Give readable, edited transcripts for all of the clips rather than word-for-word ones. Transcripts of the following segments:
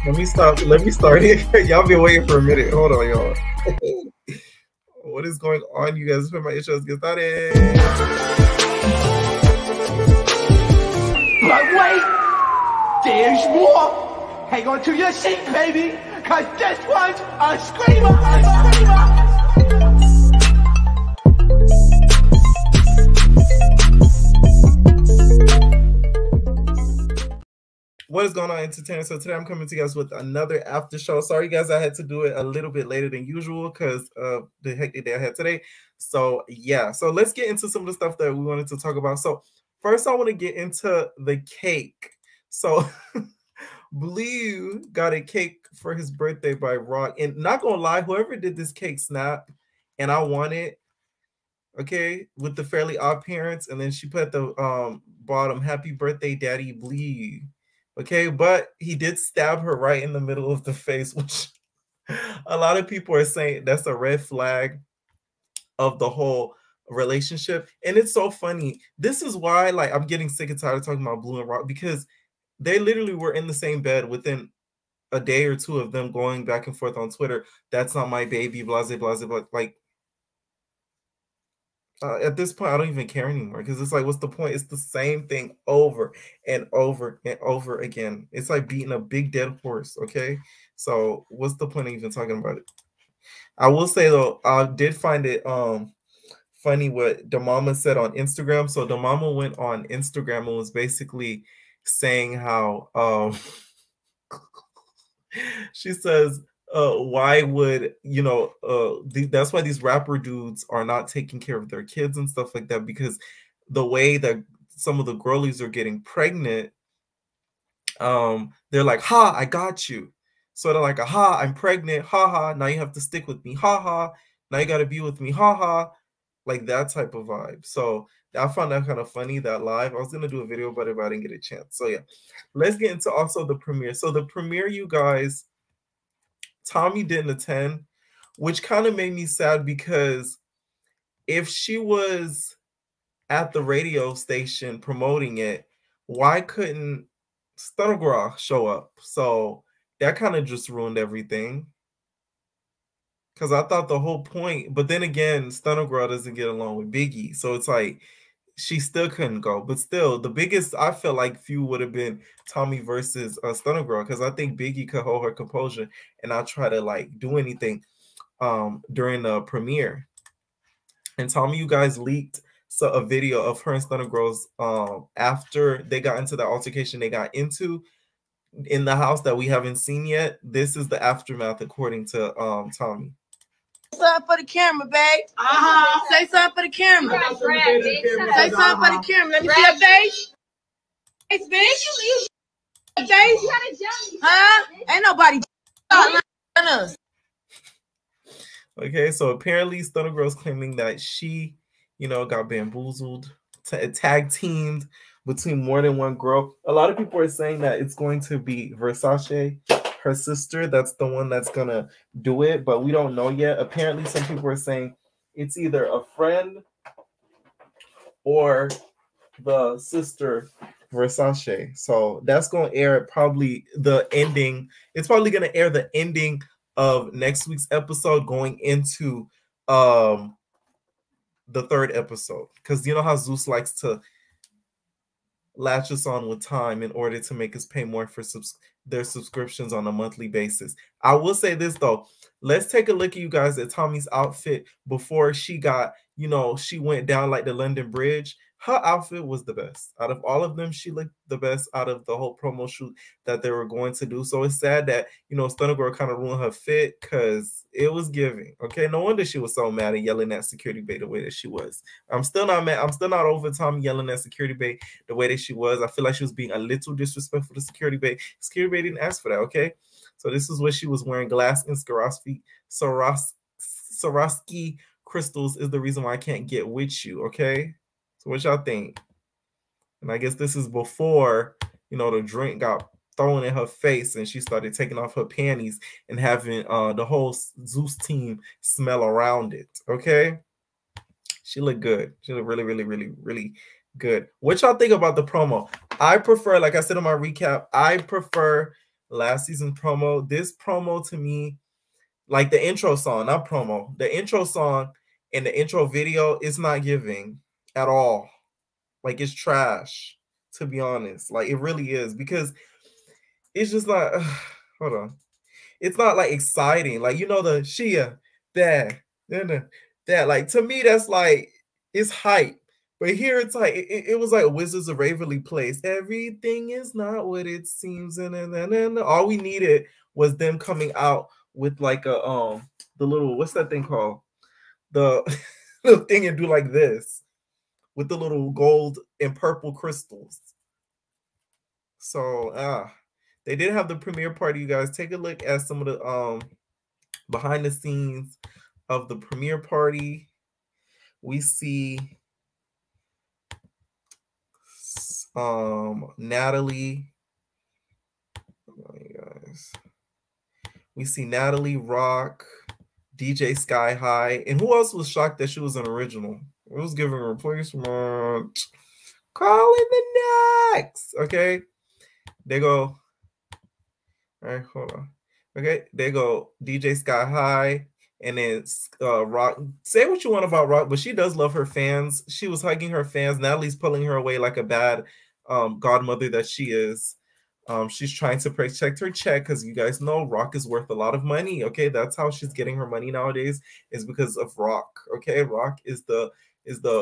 Let me stop. Let me start it. Y'all been waiting for a minute. Hold on, y'all. What is going on, you guys? My intro, let's get started. But wait, there's more. Hang on to your seat, baby, cause this one's a screamer, a screamer. What is going on, entertainers? So today I'm coming to you guys with another after show. Sorry, guys, I had to do it a little bit later than usual because of the hectic day I had today. So yeah, so let's get into some of the stuff that we wanted to talk about. So first, I want to get into the cake. So Blue got a cake for his birthday by Rock, and not gonna lie, whoever did this cake snap, and I want it. Okay, with the Fairly Odd Parents, and then she put at the bottom, "Happy birthday, Daddy Blue." Okay, but he did stab her right in the middle of the face, which a lot of people are saying that's a red flag of the whole relationship. And it's so funny. This is why, like, I'm getting sick and tired of talking about Blue and Rock, because they literally were in the same bed within a day or two of them going back and forth on Twitter. That's not my baby, blah, blah, blah, blah. Like, at this point, I don't even care anymore, because it's like, what's the point? It's the same thing over and over and over again. It's like beating a big dead horse, okay? So what's the point of even talking about it? I will say, though, I did find it funny what the mama said on Instagram. So the mama went on Instagram and was basically saying how she says, why would that's why these rapper dudes are not taking care of their kids and stuff like that, because the way that some of the girlies are getting pregnant, they're like, ha, I got you. So they're like, aha, I'm pregnant, haha, now you have to stick with me, haha, now you got to be with me, haha, like that type of vibe. So I found that kind of funny, that live. I was gonna do a video about it, but I didn't get a chance. So yeah, let's get into also the premiere. So the premiere, you guys, Tommy didn't attend, which kind of made me sad, because if she was at the radio station promoting it, why couldn't Stunner show up? So that kind of just ruined everything, because I thought the whole point, but then again, Stunner doesn't get along with Biggie, so it's like she still couldn't go. But still, the biggest, I feel like, feud would have been Tommy versus Stunner Girl, because I think Biggie could hold her composure and not try to like do anything during the premiere. And Tommy, you guys leaked a video of her and Stunner Girls after they got into the altercation they got into in the house that we haven't seen yet. This is the aftermath, according to Tommy. Say something for the camera, babe. Say something for the camera. Say something for the camera. Let me see your face. Face, bitch. Face. Huh? Ain't nobody on us. Okay, so apparently Stunner Girl's claiming that she, got bamboozled, tag teamed between more than one girl. A lot of people are saying that it's going to be Versace, her sister, that's the one that's gonna do it, but we don't know yet. Apparently, some people are saying it's either a friend or the sister Versace. So that's gonna air probably the ending. It's probably gonna air the ending of next week's episode, going into the third episode, because you know how Zeus likes to latch us on with time in order to make us pay more for their subscriptions on a monthly basis. I will say this though, let's take a look at you guys at Tommy's outfit before she got, she went down like the London Bridge. Her outfit was the best out of all of them. She looked the best out of the whole promo shoot that they were going to do. So it's sad that, Stunner Girl kind of ruined her fit, because it was giving. Okay, no wonder she was so mad and yelling at Security Bay the way that she was. I'm still not mad. I'm still not over Tommy yelling at Security Bay the way that she was. I feel like she was being a little disrespectful to Security Bay. Security Bay didn't ask for that, okay? So this is what she was wearing. Glass and Swarovski crystals is the reason why I can't get with you, okay? So what y'all think? And I guess this is before, the drink got thrown in her face and she started taking off her panties and having the whole Zeus team smell around it, okay? She looked good. She looked really, really, really, really good. What y'all think about the promo? I prefer, like I said in my recap, I prefer last season promo. This promo to me, like the intro song, not promo, the intro song and the intro video is not giving at all. Like it's trash, to be honest. Like it really is, because it's just not hold on. It's not like exciting. Like, you know, the Shia, that, like to me, that's like it's hype. But here it's like it was like Wizards of Waverly Place. Everything is not what it seems, and all we needed was them coming out with like a the little, what's that thing called? The little thing and do like this with the little gold and purple crystals. So they did have the premiere party, you guys. Take a look at some of the behind the scenes of the premiere party. We see Natalie. Oh, you guys. We see Natalie, Rock, DJ Sky High, and who else was shocked that she was an original? It was giving a replacement. Call in the next. Okay. They go. All right, hold on. Okay, they go DJ Sky High, and then Rock. Say what you want about Rock, but she does love her fans. She was hugging her fans. Natalie's pulling her away like a bad godmother that she is. She's trying to protect her check because you guys know Rock is worth a lot of money. Okay, that's how she's getting her money nowadays, is because of Rock. Okay, Rock is the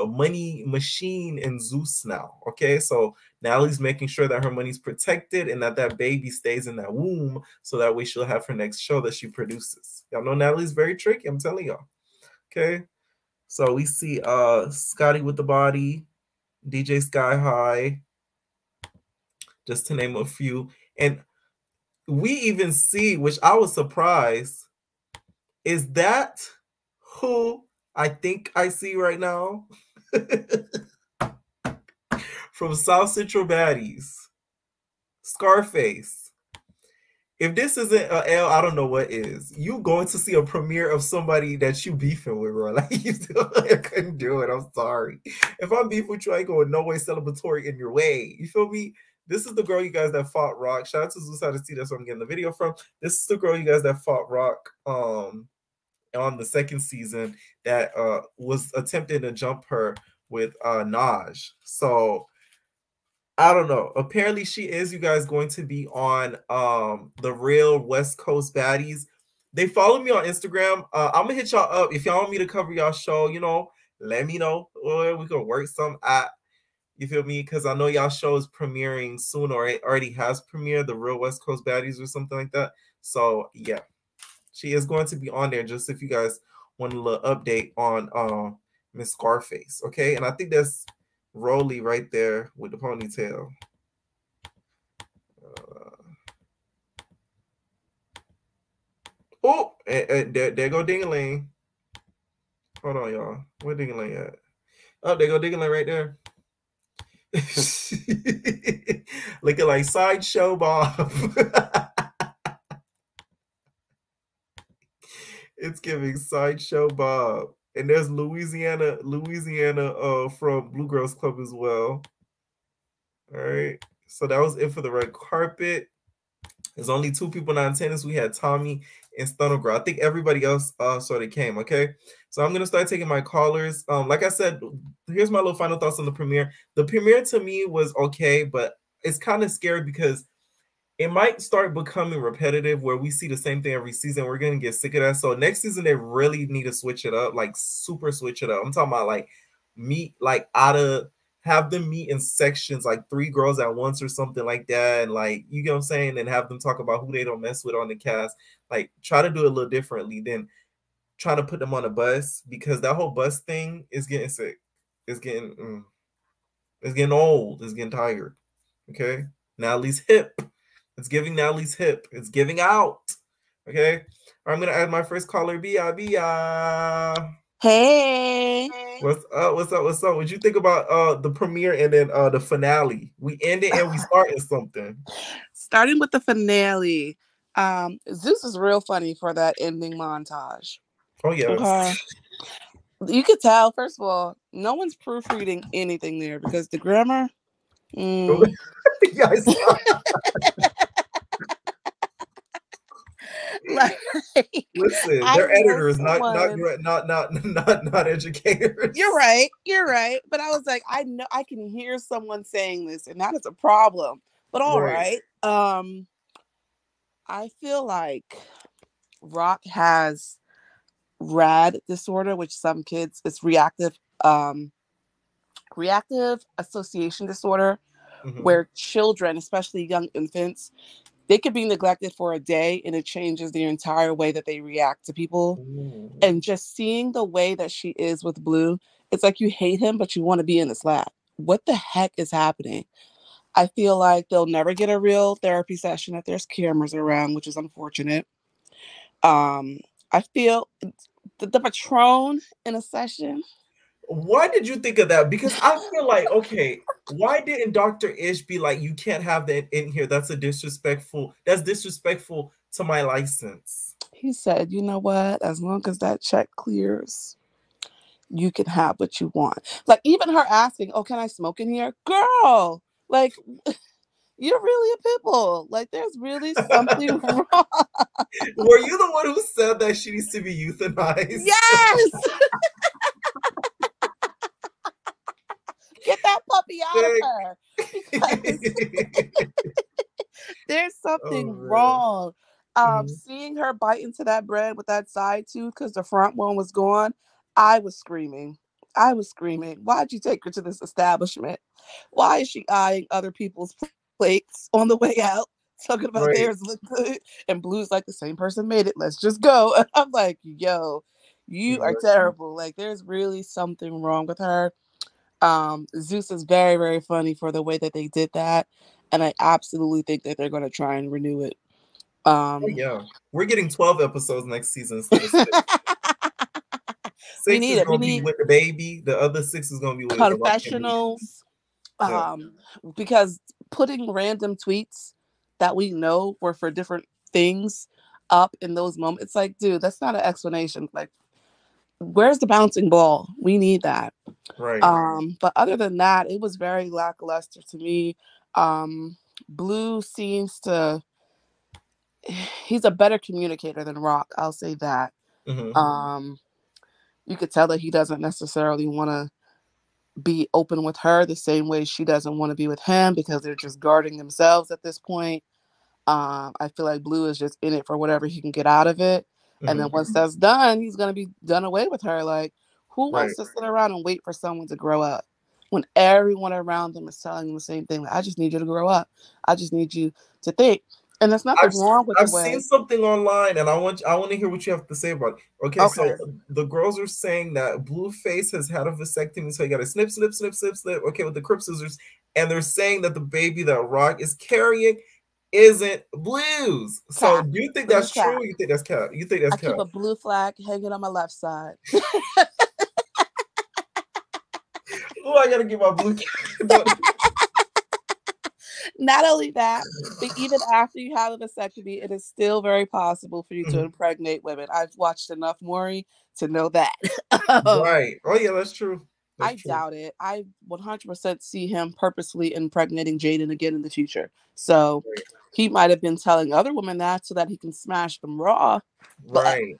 money machine in Zeus now. Okay, so Natalie's making sure that her money's protected and that baby stays in that womb, so that way she'll have her next show that she produces. Y'all know Natalie's very tricky, I'm telling y'all. Okay, so we see Scotty with the body, DJ Sky High, just to name a few. And we even see, which I was surprised, is that who I think I see right now? From South Central Baddies, Scarface. If this isn't an L, I don't know what is. You going to see a premiere of somebody that you beefing with, bro. Like, I couldn't do it. I'm sorry. If I'm beefing with you, I ain't going no way celebratory in your way. You feel me? This is the girl, you guys, that fought Rock. Shout out to Zeus How to See. That's where I'm getting the video from. This is the girl, you guys, that fought Rock on the second season, that was attempting to jump her with Naj. So I don't know. Apparently she is, you guys, going to be on the real West Coast Baddies. They follow me on Instagram. I'm gonna hit y'all up if y'all want me to cover y'all show. You know, let me know, or we can work some at. You feel me? Because I know y'all show is premiering soon, or it already has premiered, the real West Coast Baddies or something like that. So yeah, she is going to be on there, just if you guys want a little update on Miss Scarface. Okay, and I think that's Rolly right there with the ponytail. Oh, there go Ding-a-ling. Hold on, y'all. Where Ding-a-ling at? Oh, there go Ding-a-ling right there. Looking like Sideshow Bob. It's giving Sideshow Bob. And there's Louisiana from Blue Girls Club as well. All right. So that was it for the red carpet. There's only two people not in attendance. We had Tommy and Stunner. I think everybody else sort of came. Okay. So I'm gonna start taking my callers. Like I said, here's my little final thoughts on the premiere. The premiere to me was okay, but it's kind of scary because it might start becoming repetitive where we see the same thing every season. We're going to get sick of that. So next season, they really need to switch it up, like super switch it up. I'm talking about like meet, like have them meet in sections, like 3 girls at once or something like that. And like, you know what I'm saying? And have them talk about who they don't mess with on the cast. Like try to do it a little differently than trying to put them on a bus, because that whole bus thing is getting sick. It's getting old. It's getting tired. Okay. Natalie's hip. It's giving Natalie's hip. It's giving out. Okay. I'm going to add my first caller, Bia. Hey. What's up? What'd you think about the premiere and then the finale? We ended and we started something. Starting with the finale. Zeus is real funny for that ending montage. Oh, yeah. Okay. You could tell, first of all, no one's proofreading anything there because the grammar. Yeah, They're editors, not educators. You're right. But I was like, I know I can hear someone saying this, and that is a problem. But all right. I feel like Rock has RAD disorder, which some kids, it's reactive association disorder, where children, especially young infants, they could be neglected for a day and it changes the entire way that they react to people. And just seeing the way that she is with Blue, it's like you hate him, but you want to be in his lap. What the heck is happening? I feel like they'll never get a real therapy session if there's cameras around, which is unfortunate. I feel the Patron in a session. Why did you think of that? Because I feel like, okay, why didn't Dr. Ish be like, you can't have that in here? That's disrespectful to my license. He said, you know what? As long as that check clears, you can have what you want. Like, even her asking, oh, can I smoke in here? Girl, like, you're really a pit bull. Like, there's really something wrong. Were you the one who said that she needs to be euthanized? Yes! Get that puppy out of her. Because there's something wrong. Seeing her bite into that bread with that side tooth because the front one was gone, I was screaming. Why'd you take her to this establishment? Why is she eyeing other people's plates on the way out, talking about theirs look good? And Blue's like, the same person made it. Let's just go. And I'm like, yo, you are terrible. Like, there's really something wrong with her. Zeus is very, very funny for the way that they did that. And I absolutely think that they're going to try and renew it. We're getting 12 episodes next season instead of 6. 6 is going to be with the baby. The other 6 is going to be with confessionals. Because putting random tweets that we know were for different things up in those moments, it's like, dude, that's not an explanation. Like, where's the bouncing ball? We need that. But other than that, it was very lackluster to me. Blue seems to, he's a better communicator than Rock. I'll say that. You could tell that he doesn't necessarily want to be open with her the same way she doesn't want to be with him, because they're just guarding themselves at this point. I feel like Blue is just in it for whatever he can get out of it. And then once that's done, he's going to be done away with her. Like, who wants to sit around and wait for someone to grow up when everyone around them is telling them the same thing? Like, I just need you to grow up. I just need you to think. And there's nothing wrong with the way. I've seen something online, and I want to hear what you have to say about it. Okay, so the girls are saying that Blueface has had a vasectomy, so he got a snip, okay, with the Crip scissors. And they're saying that the baby that Rock is carrying isn't Blue's. So do you think that's true, or you think that's cap? You think that's cap? I keep a blue flag hanging on my left side. Oh, I gotta get my blue. Not only that, but even after you have a vasectomy, it is still very possible for you to impregnate women. I've watched enough Maury to know that. Right. Oh yeah, that's true. I doubt it. I 100% see him purposefully impregnating Jaden again in the future. So he might have been telling other women that so that he can smash them raw. Right.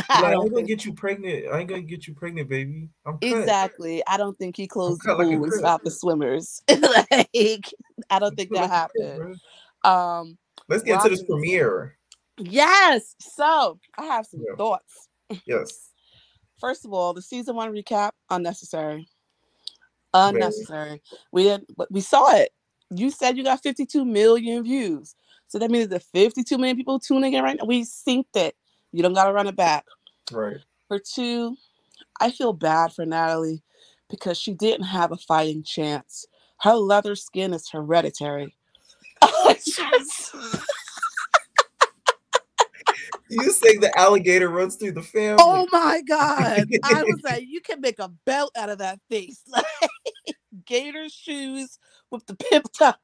I ain't gonna get you pregnant. I ain't gonna get you pregnant, baby. I'm cut. Exactly. I don't think he closed the pool and stopped the swimmers. Like, I don't think that happened. Let's get to this premiere. Yes. So I have some thoughts. Yes. First of all, the season 1 recap, unnecessary. Unnecessary. We saw it. You said you got 52 million views. So that means that 52 million people tuning in right now. We synced it. You don't got to run it back. Right. For 2, I feel bad for Natalie because she didn't have a fighting chance. Her leather skin is hereditary. You say the alligator runs through the family. Oh my God. I was like, you can make a belt out of that face. Like, gator shoes with the pip top.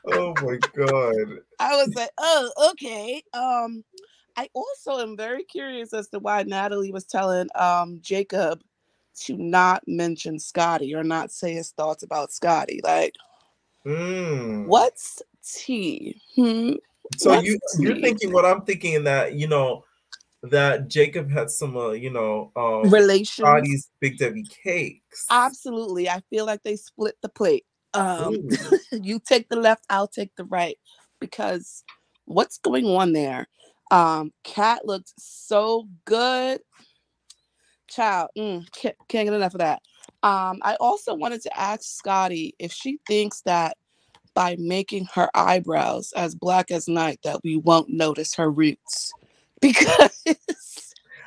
Oh my God. I was like, oh, okay. I also am very curious as to why Natalie was telling Jacob to not mention Scotty or not say his thoughts about Scotty. Like, what's tea? So you're thinking what I'm thinking, in that, you know, that Jacob had some, relations. Baddies Big Debbie cakes. Absolutely. I feel like they split the plate. You take the left, I'll take the right. Because what's going on there? Kat looked so good. Child, can't get enough of that. I also wanted to ask Scotty if she thinks that by making her eyebrows as black as night that we won't notice her roots. Because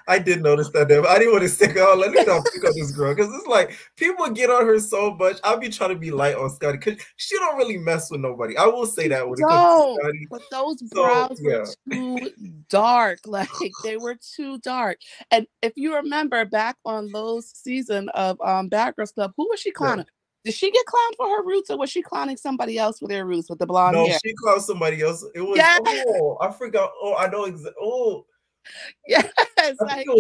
I did notice that, but I didn't want to stick out. Let me not pick on this girl because it's like people get on her so much. I'll be trying to be light on Scotty because she don't really mess with nobody. I will say that when it comes to Scotty. But those brows were too dark. Like they were too dark. And if you remember back on Lowe's season of Bad Girls Club, who was she clowning? Yeah. Did she get clowned for her roots, or was she clowning somebody else with their roots with the blonde hair? No, she clowned somebody else. It was I forgot. Oh, I know exactly. Yes, I think it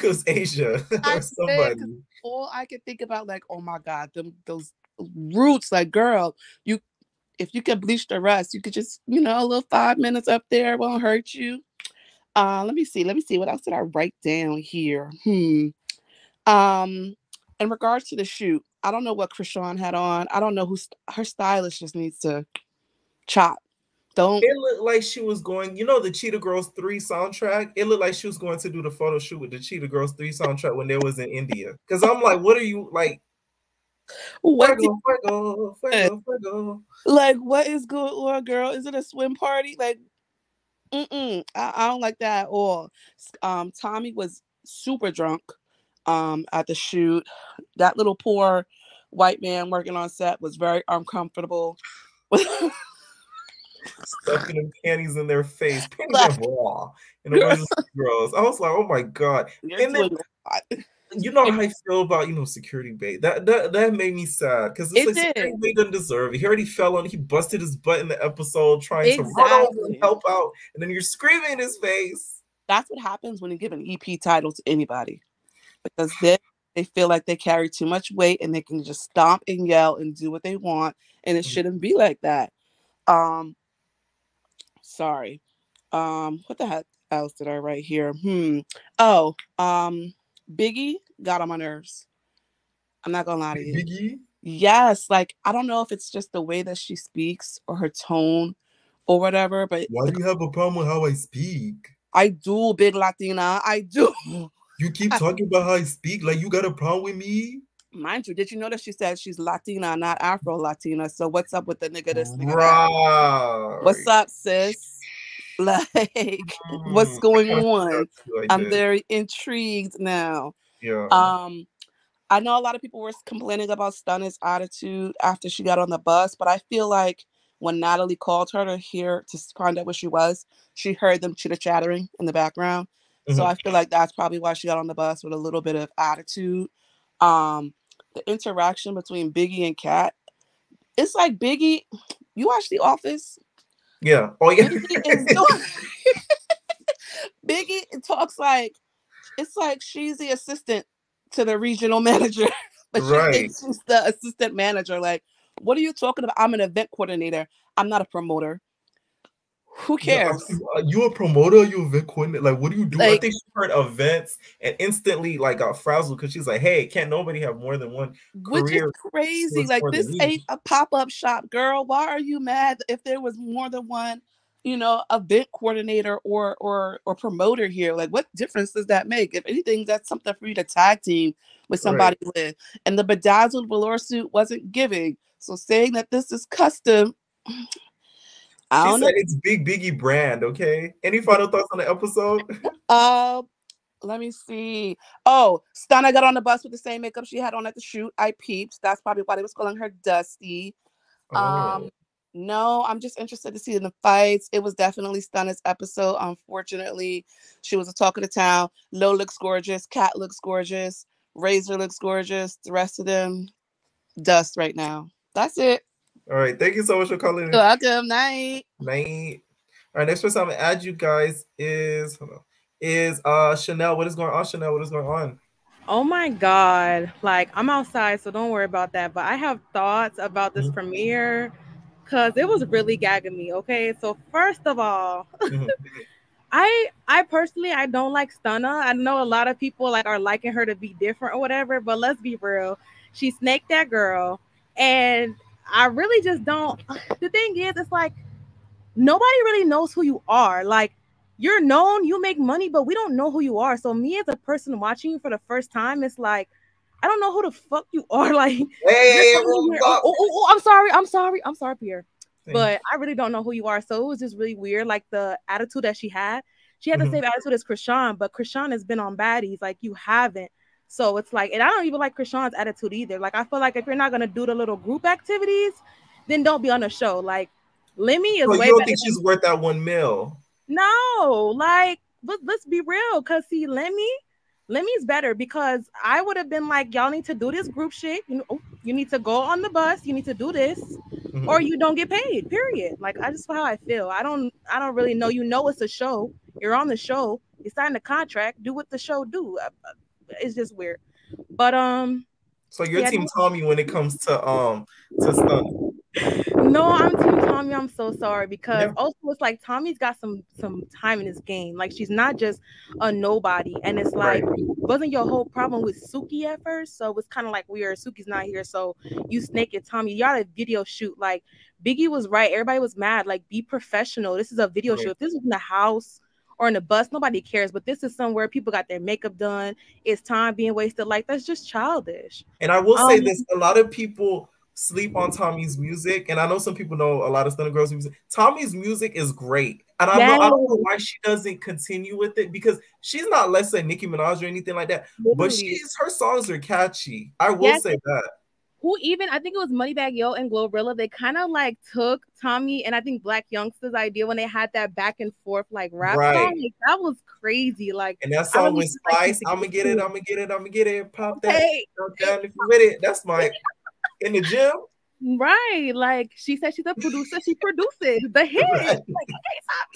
was Asia. Or somebody. All I could think about, like, oh my God, those roots, like, girl, if you could bleach the rest, you could just, a little 5 minutes up there won't hurt you. Let me see. What else did I write down here? In regards to the shoot, I don't know what Chrisean had on. I don't know who her stylist just needs to chop. It looked like she was going, the Cheetah Girls 3 soundtrack. It looked like she was going to do the photo shoot with the Cheetah Girls 3 soundtrack when they was in India. Because I'm like, what are you like? Fuego. Like, what is going on, girl? Is it a swim party? Like, I don't like that at all. Tommy was super drunk at the shoot. That little poor white man working on set was very uncomfortable. Stuffing them panties in their face, panties are raw. And it was girls. I was like, oh my God. And then, you know how I feel about security bait. That made me sad because it's like security bait doesn't deserve it. He already fell on. He busted his butt in the episode trying to run over and help out, and then you're screaming in his face. That's what happens when you give an EP title to anybody, because they feel like they carry too much weight and they can just stomp and yell and do what they want, and it shouldn't be like that. Sorry. What the heck else did I write here? Biggie got on my nerves. I'm not gonna lie to you. Biggie? Yes, like I don't know if it's just the way that she speaks or her tone or whatever, but why do you have a problem with how I speak? I do, big Latina. I do. You keep talking about how I speak like you got a problem with me? Mind you, did you notice she said she's Latina, not Afro-Latina? So what's up with the nigga this, nigga that? What's up, sis? Like, what's going on? I'm very intrigued now. Yeah. I know a lot of people were complaining about Stunna's attitude after she got on the bus, but I feel like when Natalie called her to find out where she was, she heard them chitter-chattering in the background. So I feel like that's probably why she got on the bus with a little bit of attitude. The interaction between Biggie and Kat, it's like Biggie, you watch The Office? Yeah. Oh yeah. Biggie talks like it's like she's the assistant to the regional manager, but she thinks she's the assistant manager. Like, what are you talking about? I'm an event coordinator. I'm not a promoter. Who cares? You a promoter? You event coordinator? Like, what do you do? Like, I think she heard events and instantly got frazzled because she's like, "Hey, can't nobody have more than one career?" Which is crazy. Like, this ain't a pop-up shop, girl. Why are you mad if there was more than one, event coordinator or promoter here? Like, what difference does that make? If anything, that's something for you to tag team with somebody with. And the bedazzled velour suit wasn't giving. So saying that this is custom. She said it's Big Biggie brand, okay? Any final thoughts on the episode? Let me see. Oh, Stunna got on the bus with the same makeup she had on at the shoot. I peeped. That's probably why they was calling her Dusty. No, I'm just interested to see the fights. It was definitely Stunna's episode. Unfortunately, she was a talk of the town. Lo looks gorgeous. Kat looks gorgeous. Razor looks gorgeous. The rest of them, dust right now. That's it. All right, thank you so much for calling in. Welcome, night. All right, next person I'm gonna add you guys is Chanel. What is going on, Chanel? What is going on? Oh my God! Like, I'm outside, so don't worry about that. But I have thoughts about this premiere because it was really gagging me. Okay, so first of all, I personally, I don't like Stunna. I know a lot of people like are liking her to be different or whatever, but let's be real. She snaked that girl, and I really just don't. The thing is, it's like nobody really knows who you are. Like you're known, you make money, but we don't know who you are. So me as a person watching you for the first time, it's like I don't know who the fuck you are. Like Hey, I'm sorry, Pierre. But I really don't know who you are. So it was just really weird. Like the attitude that she had the same attitude as Chrisean, but Chrisean has been on Baddies. Like you haven't. So it's like, and I don't even like Chrisean's attitude either. Like I feel like if you're not gonna do the little group activities, then don't be on the show. Like Lemmy is so way you don't better think she's worth that $1 million? No, like let's be real. Cause see, Lemmy's better because I would have been like, y'all need to do this group shit. You know, you need to go on the bus. You need to do this, or you don't get paid. Period. Like I just feel how I feel. I don't really know. You know, it's a show. You're on the show. You signed a contract. Do what the show do. It's just weird. But So you're team Tommy when it comes to Stunna. No, I'm Team Tommy. I'm so sorry because also it's like Tommy's got some time in his game. Like she's not just a nobody, and it's like wasn't your whole problem with Suki at first? So it's kind of like weird. Suki's not here, so you snake it, Tommy. You got a video shoot. Like Biggie was right. Everybody was mad. Like be professional. This is a video shoot. If this was in the house or in the bus, nobody cares. But this is somewhere people got their makeup done. It's time being wasted. Like that's just childish. And I will say this: a lot of people sleep on Tommy's music, and I know some people know a lot of Stunna Girls music. Tommy's music is great, and I don't know why she doesn't continue with it because she's not less than Nicki Minaj or anything like that. But her songs are catchy. I will say that. Who even I think it was Moneybagg Yo and Glorilla. They kind of like took Tommy and I think Black Youngster's idea when they had that back and forth like rap song. Like, that was crazy. Like, and that song was Spice. I'ma get it. I'ma get it. I'ma get it. Pop that. Down if you with it. that's my. In the gym, right? Like she said, she's a producer. She produces the hit. Like, okay, stop.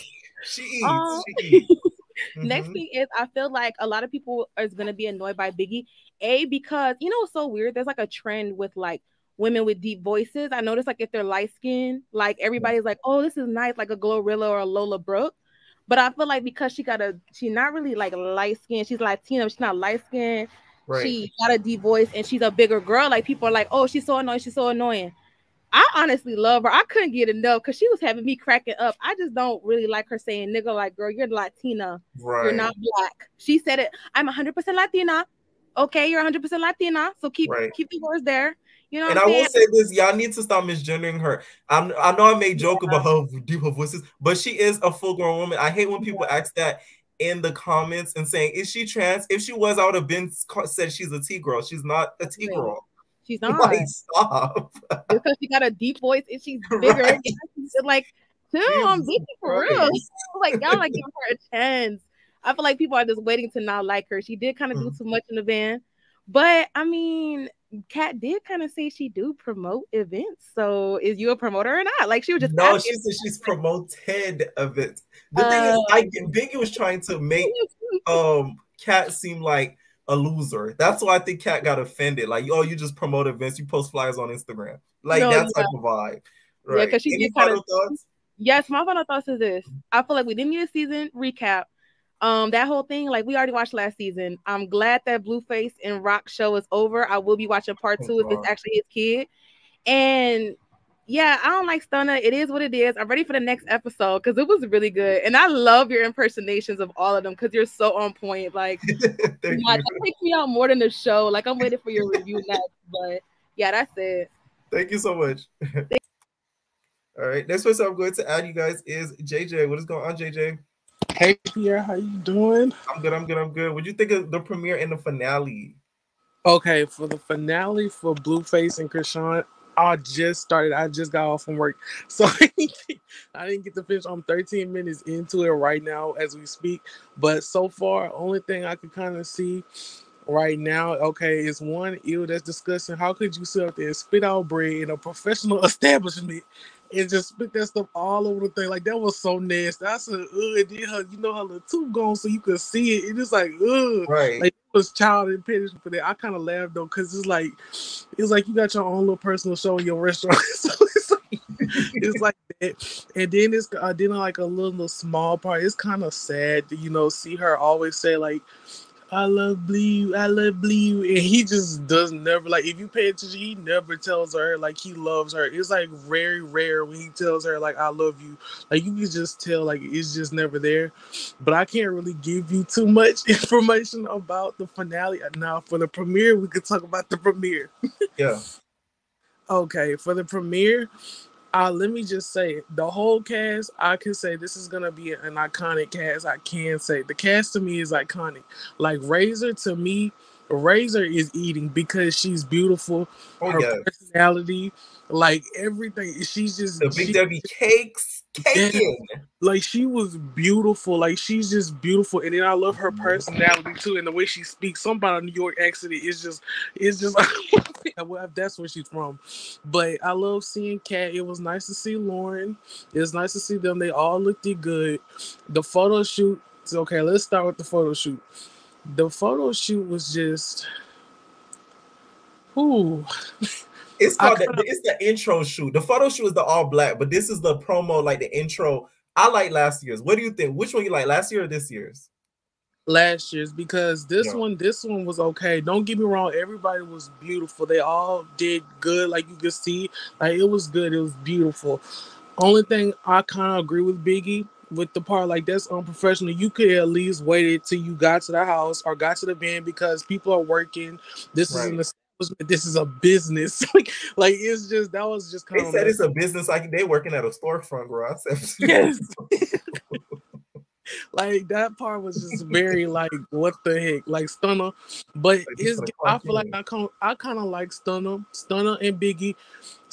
She eats. Next thing is, I feel like a lot of people are gonna be annoyed by Biggie. Because you know what's so weird? There's like a trend with like women with deep voices. I noticed like if they're light skinned, like everybody's like, oh, this is nice, like a Glorilla or a Lola Brooke. But I feel like because she's not really like light skinned. She's Latina. She's not light skinned. She got a deep voice and she's a bigger girl. Like people are like, oh, she's so annoying. She's so annoying. I honestly love her. I couldn't get enough because she was having me cracking up. I just don't really like her saying nigga. Like, girl, you're Latina. You're not black. She said it. I'm 100% Latina. Okay, you're 100% Latina. So keep the words there. You know. And I will say this: y'all need to stop misgendering her. I know I made joke about how deep her voice is, but she is a full-grown woman. I hate when people ask that in the comments and saying, is she trans? If she was, I would have been said she's a T-girl. She's not a T-girl. She's not. Like, stop. Because she got a deep voice and she's bigger. Like, I'm Biggie for real. Like, y'all like give her a chance. I feel like people are just waiting to not like her. She did kind of do too much in the van. But, I mean, Kat did kind of say she do promote events. So is you a promoter or not? Like she was just no, she said she's promoted events. The thing is, Biggie was trying to make Kat seem like a loser. That's why I think Kat got offended. Like, oh, you just promote events, you post flyers on Instagram. Like that type of vibe. Right. Yeah, because she did final thoughts? Yes, my final thoughts is this. I feel like we didn't need a season recap. That whole thing, like we already watched last season. I'm glad that Blueface and Rock show is over. I will be watching part 2 if it's actually his kid. And yeah, I don't like Stunna. It is what it is. I'm ready for the next episode because it was really good. And I love your impersonations of all of them because you're so on point. Like that takes me out more than the show. Like I'm waiting for your review next. But yeah, that's it. Thank you so much. All right. Next person I'm going to add you guys is JJ. What is going on, JJ? Hey Pierre, how you doing? I'm good. What do you think of the premiere and the finale? Okay, for the finale for Blueface and Chrisean, I just started. I just got off from work, so I didn't get to finish. I'm 13 minutes into it right now as we speak. But so far, only thing I can kind of see right now, okay, is one ill that's discussing how could you sit up there and spit out bread in a professional establishment and just spit that stuff all over the thing. Like, that was so nasty. I said, and then her, you know, her little tube gone so you could see it. It just like, right. Like, it was child impediment for that. I kind of laughed, though, because it's like you got your own little personal show in your restaurant. So it's like that. And then it's then like a little small part. It's kind of sad to see her always say like, I love Blue, I love Blue, and he just does never like. If you pay attention, he never tells her like he loves her. It's like very rare when he tells her like I love you. Like you can just tell like it's just never there. But I can't really give you too much information about the finale. Now for the premiere, we could talk about the premiere. Yeah. Okay, for the premiere. Let me just say, the whole cast, I can say this is going to be an iconic cast. I can say the cast to me is iconic. Like Razor to me, Razor is eating because she's beautiful. Oh, her yes. personality, like everything. She's just the Big Debbie cakes, caking. Like she was beautiful. Like she's just beautiful, and then I love her personality too, and the way she speaks. Something about a New York accent is just. Well, that's where she's from. But I love seeing Kat. It was nice to see Lauren. It was nice to see them. They all looked good. The photo shoot. Okay, let's start with the photo shoot. The photo shoot was just. Ooh. It's called it's the intro shoot. The photo shoot is the all black, but this is the promo, like the intro. I like last year's. What do you think? Which one you like, last year or this year's? Last year's, because this one was okay. Don't get me wrong, everybody was beautiful. They all did good, like you could see. Like it was good, it was beautiful. Only thing I kind of agree with Biggie with the part like that's unprofessional. You could at least waited till you got to the house or got to the band because people are working. This is an establishment. This is a business. like it's just that was just kind of. They said it's a business. Like they working at a storefront, bro. I said, yes. Like that part was just very like what the heck, like Stunner, but it's I feel like I kind of like Stunner and Biggie,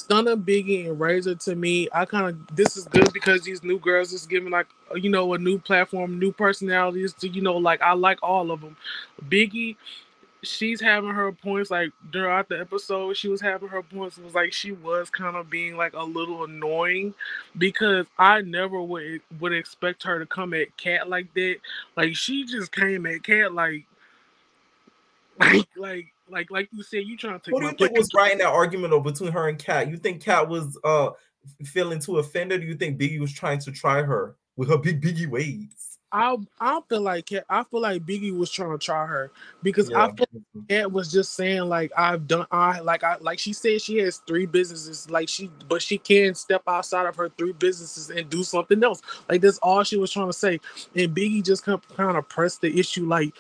and Razor. To me, I kind of this is good because these new girls is giving like a new platform, new personalities to like I like all of them. Biggie, she's having her points like throughout the episode. She was having her points. It was like she was kind of being like a little annoying because I never would expect her to come at Kat like that. Like she just came at Kat like you said, you trying to take. Who do you think was right in that argument between her and Kat? You think Kat was feeling too offended? Or you think Biggie was trying to try her with her big Biggie ways? I feel like Biggie was trying to try her because I feel like Kat was just saying like like she said she has 3 businesses but she can step outside of her 3 businesses and do something else. Like that's all she was trying to say, and Biggie just kind of pressed the issue like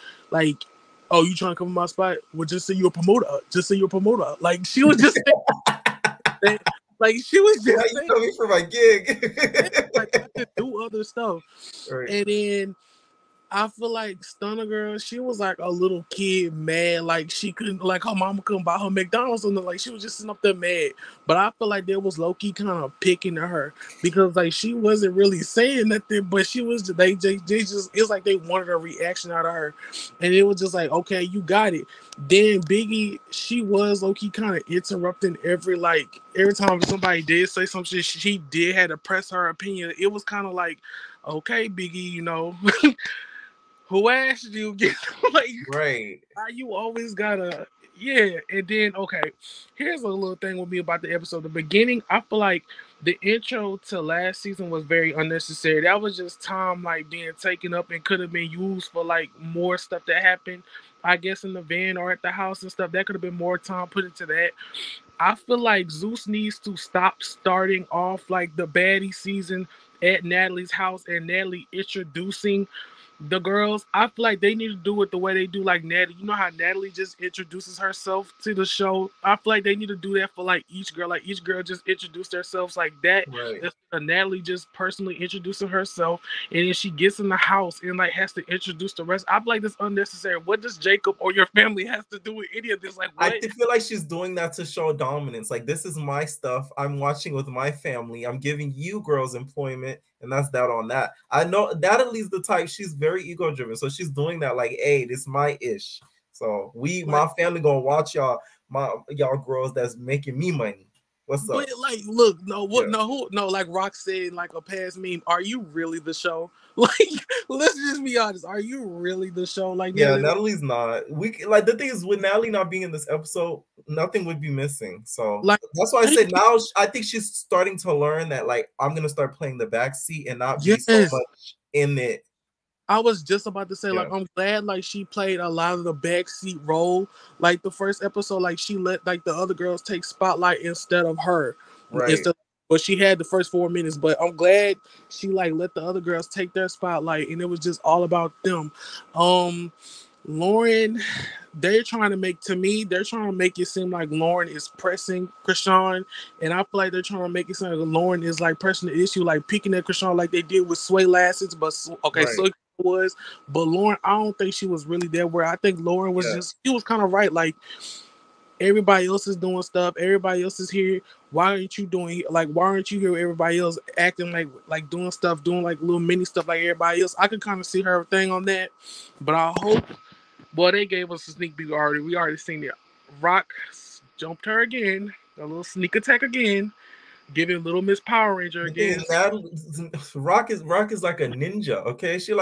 oh, you trying to come in my spot? Well, just say you're a promoter. Like she was just saying, like she was just saying, coming for my gig. Like I could do other stuff. Right. And then I feel like Stunner Girl, she was like a little kid mad, like she couldn't, like her mama couldn't buy her McDonald's, and like she was just sitting up there mad. But I feel like there was low-key kind of picking to her because like she wasn't really saying nothing, but she was they just it's like they wanted a reaction out of her, and it was just like, okay, you got it. Then Biggie, she was low-key kind of interrupting every time somebody did say something, she did had to press her opinion. It was kind of like, okay, Biggie, who asked you? Like, right? You always gotta, yeah. And then, okay, here's a little thing with me about the episode. The beginning, I feel like the intro to last season was very unnecessary. That was just time like being taken up and could have been used for like more stuff that happened, I guess, in the van or at the house and stuff. That could have been more time put into that. I feel like Zeus needs to stop starting off like the baddie season at Natalie's house and Natalie introducing the girls. I feel like they need to do it the way they do like Natalie. You know how Natalie just introduces herself to the show? I feel like they need to do that for like each girl. Like each girl just introduce themselves like that. Right. Natalie just personally introducing herself, and then she gets in the house and like has to introduce the rest. I feel like that's unnecessary. What does Jacob or your family have to do with any of this? Like, what? I feel like she's doing that to show dominance. Like, this is my stuff. I'm watching with my family. I'm giving you girls employment. And that's that on that. I know Natalie's the type, she's very ego driven. So she's doing that like, hey, this is my ish. So my family gonna watch y'all girls that's making me money. What's up? But like, look, no, what, Yeah. no, like Rock said, like a past meme. Are you really the show? Like, let's just be honest. Are you really the show? Like, Yeah, Natalie, Natalie's not. Like the thing is, with Natalie not being in this episode, nothing would be missing. So like, that's why I said now I think she's starting to learn that like I'm gonna start playing the backseat and not be so yes. much in it. I was just about to say, Yeah. like, I'm glad, like, she played a lot of the backseat role. Like, the first episode, like, she let, like, the other girls take spotlight instead of her. Right. But she had the first 4 minutes. But I'm glad she, like, let the other girls take their spotlight. And it was just all about them. Lauren, they're trying to make it seem like Lauren is pressing Chrisean, and I feel like they're trying to make it seem like Lauren is like pressing the issue, like picking at Chrisean like they did with Sway Lassits. But okay, Right. so it was, but Lauren, I don't think she was really there. Where I think Lauren was she was kind of right, like everybody else is doing stuff, everybody else is here. Why aren't you doing like? Why aren't you here? Everybody else acting like doing stuff, doing like little mini stuff like everybody else. I could kind of see her thing on that, but I hope. Well, they gave us a sneak peek already. We already seen it. Rock jumped her again. A little sneak attack again. Giving Little Miss Power Ranger again. Rock is like a ninja. Okay, she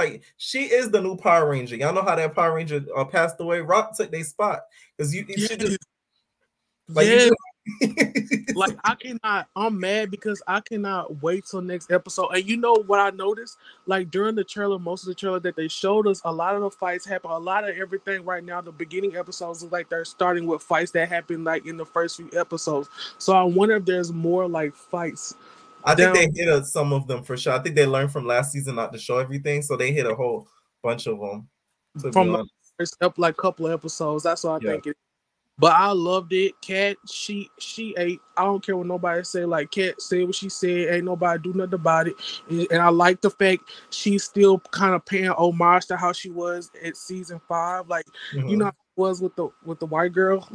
is the new Power Ranger. Y'all know how that Power Ranger passed away. Rock took their spot because she just like like I'm mad because I cannot wait till next episode. And you know what I noticed? Like during the trailer, most of the trailer that they showed us, a lot of the fights happen, a lot of everything right now. The beginning episodes look like they're starting with fights that happened like in the first few episodes. So I wonder if there's more like fights. I think they hit some of them for sure. I think they learned from last season not to show everything, so they hit a whole bunch of them. From the first like couple of episodes. That's what I think it is. But I loved it. Kat, she ate. I don't care what nobody say. Like Kat said what she said. Ain't nobody do nothing about it. And I like the fact she's still kind of paying homage to how she was at season 5. Like you know how it was with the white girl.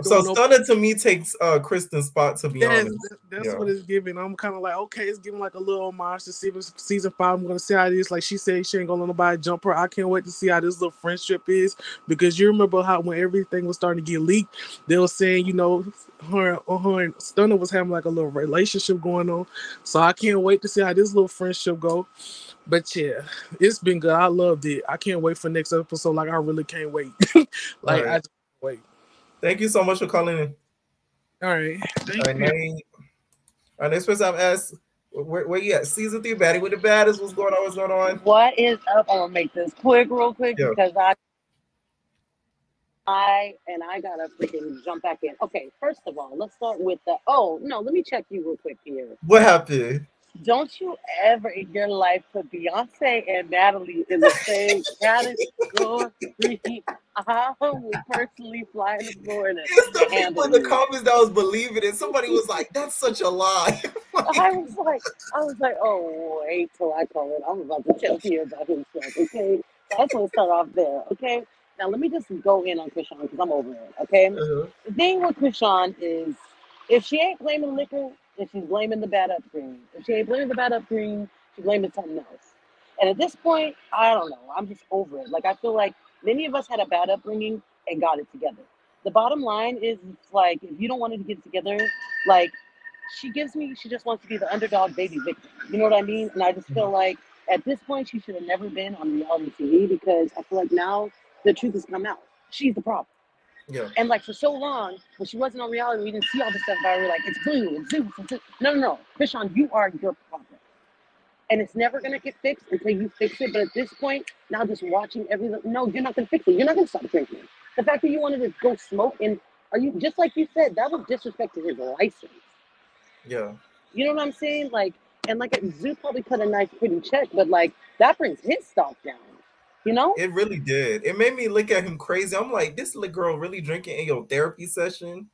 So Stunner to me takes Kristen's spot, to be honest. That's what it's giving. I'm kind of like, okay, it's giving like a little homage to season 5. I'm gonna see how it is. Like she said, she ain't gonna let nobody jump her. I can't wait to see how this little friendship is, because you remember how when everything was starting to get leaked, they were saying, you know, her and Stunner was having like a little relationship going on. So I can't wait to see how this little friendship go. But yeah, it's been good. I loved it. I can't wait for next episode. Like I really can't wait. Like I just can't wait. Thank you so much for calling in. All right. Our next person I've asked, where you at? Season 3 Baddie with the Baddies. What's going on? What's going on? What is up? I'm gonna make this real quick because I gotta freaking jump back in. Okay, first of all, let's start with let me check you real quick here. What happened? Don't you ever in your life put Beyonce and Natalie in the same category? I would personally fly to Florida. It's the people in the comments that was believing it. Somebody was like, "That's such a lie." I was like, oh, wait till I call it. I'm about to tell you about himself. Okay, so I just want to start off there. Okay, now let me just go in on Chrisean because I'm over it. Okay, The thing with Chrisean is, if she ain't blaming liquor, then she's blaming the bad upbringing. If she ain't blaming the bad upbringing, she's blaming something else. And at this point, I don't know. I'm just over it. Like, I feel like many of us had a bad upbringing and got it together. The bottom line is, like, if you don't want to get it together, like, she just wants to be the underdog baby victim. You know what I mean? And I just feel like at this point, she should have never been on reality TV, because I feel like now the truth has come out. She's the problem. Yeah. And like for so long, when she wasn't on reality, we didn't see all this stuff about her. Like, it's Blue and Zeus and Zeus. No. Chrisean, you are your problem. And it's never going to get fixed until you fix it. But at this point, now just watching no, you're not going to fix it. You're not going to stop drinking. The fact that you wanted to go smoke, and just like you said, that was disrespect to his license. Yeah. You know what I'm saying? Like, and like Zeus probably cut a nice pretty check, but like that brings his stock down. You know? It really did. It made me look at him crazy. I'm like, this little girl really drinking in your therapy session?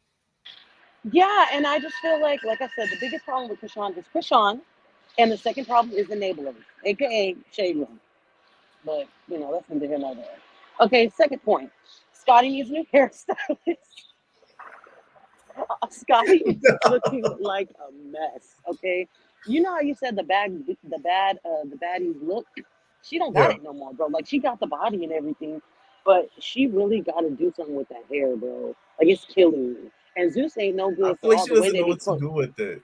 Yeah, and I just feel like I said, the biggest problem with Chrisean is Chrisean, and the second problem is enablers, aka shade room. But you know, that's neither here nor there. Okay, second point. Scotty needs a new hairstylist. Scotty is looking like a mess. Okay, you know how you said the baddies look. She don't got it no more, bro. Like, she got the body and everything, but she really got to do something with that hair, bro. Like, it's killing me. And Zeus ain't no I good feel for like all she the way doesn't they know be what to close. do with it.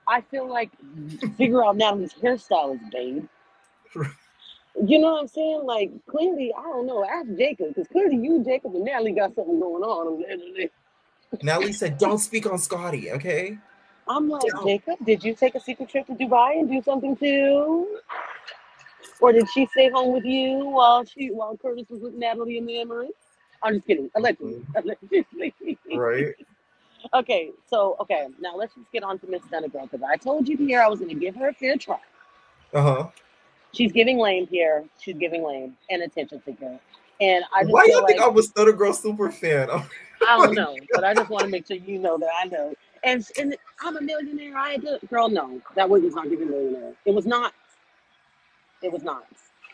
I feel like figure out Natalie's hairstylist, babe. You know what I'm saying? Like, clearly, I don't know. Ask Jacob, because clearly you, Jacob, and Natalie got something going on. Natalie said, "Don't speak on Scotty, okay?" I'm like, Jacob, did you take a secret trip to Dubai and do something too? Or did she stay home with you while Curtis was with Natalie in the Emirates? I'm just kidding. Allegedly. Right. Okay, now let's just get on to Miss Stunner Girl, because I told you, Pierre, I was going to give her a fair try. She's giving lame, Pierre. She's giving lame and attention seeker. And I just Why feel you think like I'm a Stunner Girl super fan? I don't know, but I just want to make sure you know that I know. And I'm a millionaire. I had to, girl, no, that wig was not giving millionaire. It was not. It was not.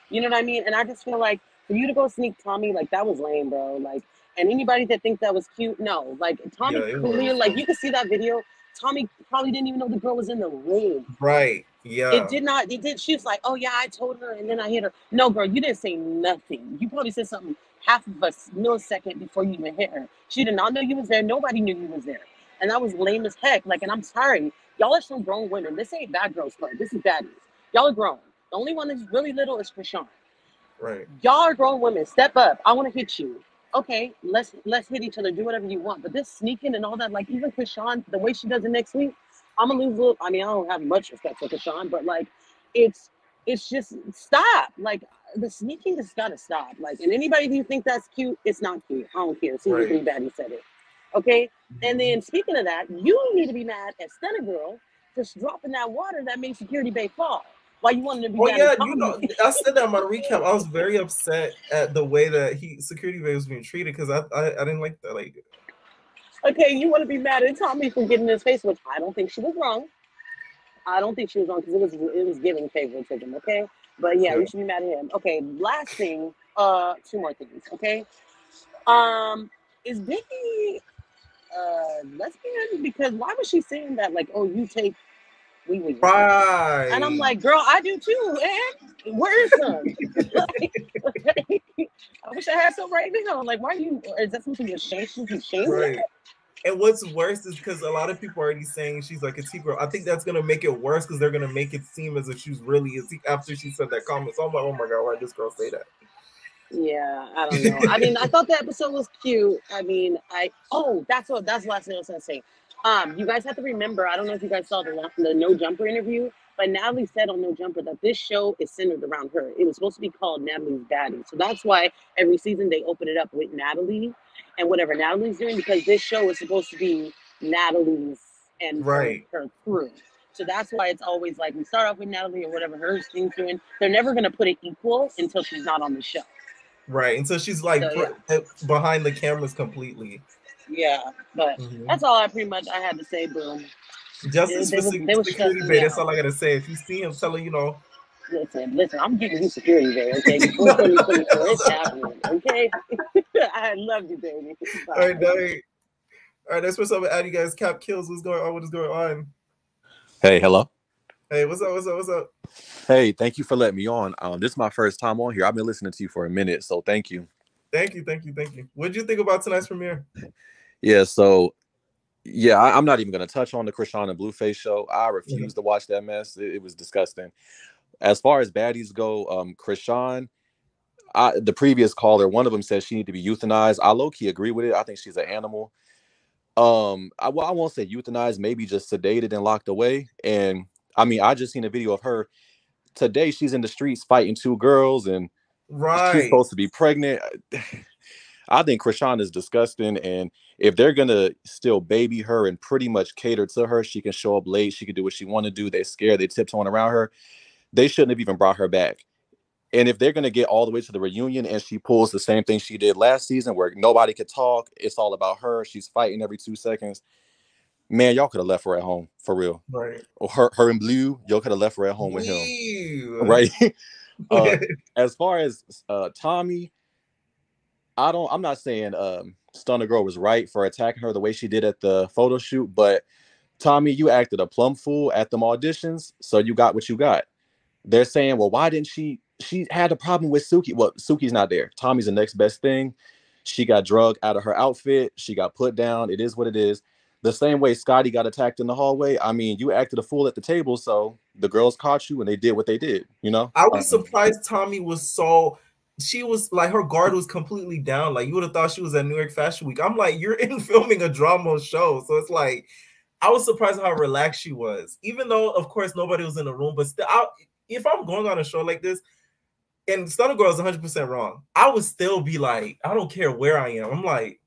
You know what I mean? And I just feel like for you to go sneak Tommy, like that was lame, bro. Like, and anybody that thinks that was cute, no. Like Tommy clearly, like you can see that video. Tommy probably didn't even know the girl was in the room. Right. Yeah. It did not. It did. She was like, "Oh yeah, I told her," and then I hit her. No, girl, you didn't say nothing. You probably said something half of a millisecond before you even hit her. She did not know you was there. Nobody knew you was there, and that was lame as heck. Like, and I'm sorry, y'all are some grown women. This ain't Bad Girls Club. This is Baddies. Y'all are grown. The only one that's really little is Chrisean. Right. Y'all are grown women. Step up. I want to hit you. Okay, let's hit each other. Do whatever you want. But this sneaking and all that, like even Chrisean, the way she does it next week, I'm gonna lose. I mean, I don't have much respect for Chrisean, but like, it's just stop. Like the sneaking just gotta stop. Like, and anybody who think that's cute, it's not cute. I don't care. See, right. Baddies said it. Okay. And then speaking of that, you need to be mad at Stunner Girl for dropping that water that made Security Bay fall. Why you wanted to be mad at Tommy? You know, I said that in my recap. I was very upset at the way that Security Bay was being treated because I didn't like that. Like, okay, you want to be mad at Tommy for getting in his face, which I don't think she was wrong. I don't think she was wrong because it was giving favoritism. Okay, but yeah, you should be mad at him. Okay, last thing, 2 more things. Okay, is Vicky lesbian? Because why was she saying that? Like, oh, you take. Right. And I'm like, girl, I do too. And where is some? Like, I wish I had some right now. Like, why are you? Is that something you're ashamed? Right. And what's worse is because a lot of people are already saying she's like a T-girl. I think that's gonna make it worse because they're gonna make it seem as if she's really a T after she said that comment. So I'm like, oh my god, why did this girl say that? Yeah, I don't know. I mean, I thought the episode was cute. I mean, that's the last thing I was gonna say. You guys have to remember, I don't know if you guys saw the No Jumper interview, but Natalie said on No Jumper that this show is centered around her. It was supposed to be called Natalie's Baddies. So that's why every season they open it up with Natalie and whatever Natalie's doing, because this show is supposed to be Natalie's and her crew. So that's why it's always like we start off with Natalie or whatever her thing's doing. They're never going to put it equal until she's not on the show. Right. Until she's like behind the cameras completely. Yeah, but that's all I had to say, boom. Justice for Security Bay, that's all I gotta say. If you see him, tell her, you know. Listen, I'm getting you Security Bay, okay? Before 2024, it's happening, okay? I love you, baby. All right, that's what's up with you guys. Cap Kills, what's going on? What is going on? Hey, hello. Hey, what's up? Hey, thank you for letting me on. This is my first time on here. I've been listening to you for a minute, so thank you. Thank you. What did you think about tonight's premiere? Yeah, so I'm not even going to touch on the Chrisean and Blueface show. I refuse to watch that mess. It was disgusting. As far as baddies go, Chrisean, the previous caller, one of them said she need to be euthanized. I low-key agree with it. I think she's an animal. I won't say euthanized, maybe just sedated and locked away. And I mean, I just seen a video of her today. She's in the streets fighting 2 girls, and she's supposed to be pregnant. I think Chrisean is disgusting, and if they're gonna still baby her and pretty much cater to her, she can show up late, she can do what she want to do. They're scared, they tiptoeing around her. They shouldn't have even brought her back. And if they're gonna get all the way to the reunion and she pulls the same thing she did last season, where nobody could talk, it's all about her, she's fighting every 2 seconds. Man, y'all could have left her at home for real. Right. Or her and Blue, y'all could have left her at home with him. Right. As far as Tommy, I'm not saying Stunner Girl was right for attacking her the way she did at the photo shoot, but Tommy, you acted a plumb fool at them auditions, so you got what you got. They're saying, well, why didn't she had a problem with Suki? Well, Suki's not there. Tommy's the next best thing. She got drugged out of her outfit. She got put down. It is what it is. The same way Scotty got attacked in the hallway. I mean, you acted a fool at the table, so the girls caught you and they did what they did, you know? I was surprised Tommy was so, she was like, her guard was completely down. Like, you would have thought she was at New York Fashion Week. I'm like, you're in filming a drama show. So it's like, I was surprised how relaxed she was. Even though, of course, nobody was in the room. But still, if I'm going on a show like this, and Stunner Girl is 100% wrong, I would still be like, I don't care where I am. I'm like,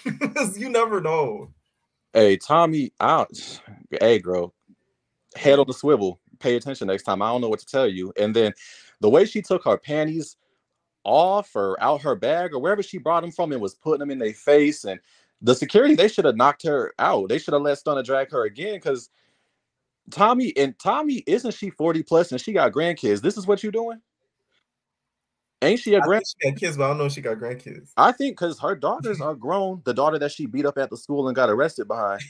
you never know. Hey, Tommy, hey, girl, head on the swivel. Pay attention next time. I don't know what to tell you. And then the way she took her panties off or out her bag or wherever she brought them from and was putting them in their face, and the security, they should have knocked her out. They should have let Stunner drag her again, because Tommy, isn't she 40 plus and she got grandkids? This is what you doing? Ain't she a She got kids, but I don't know if she got grandkids. I think because her daughters are grown. The daughter that she beat up at the school and got arrested behind,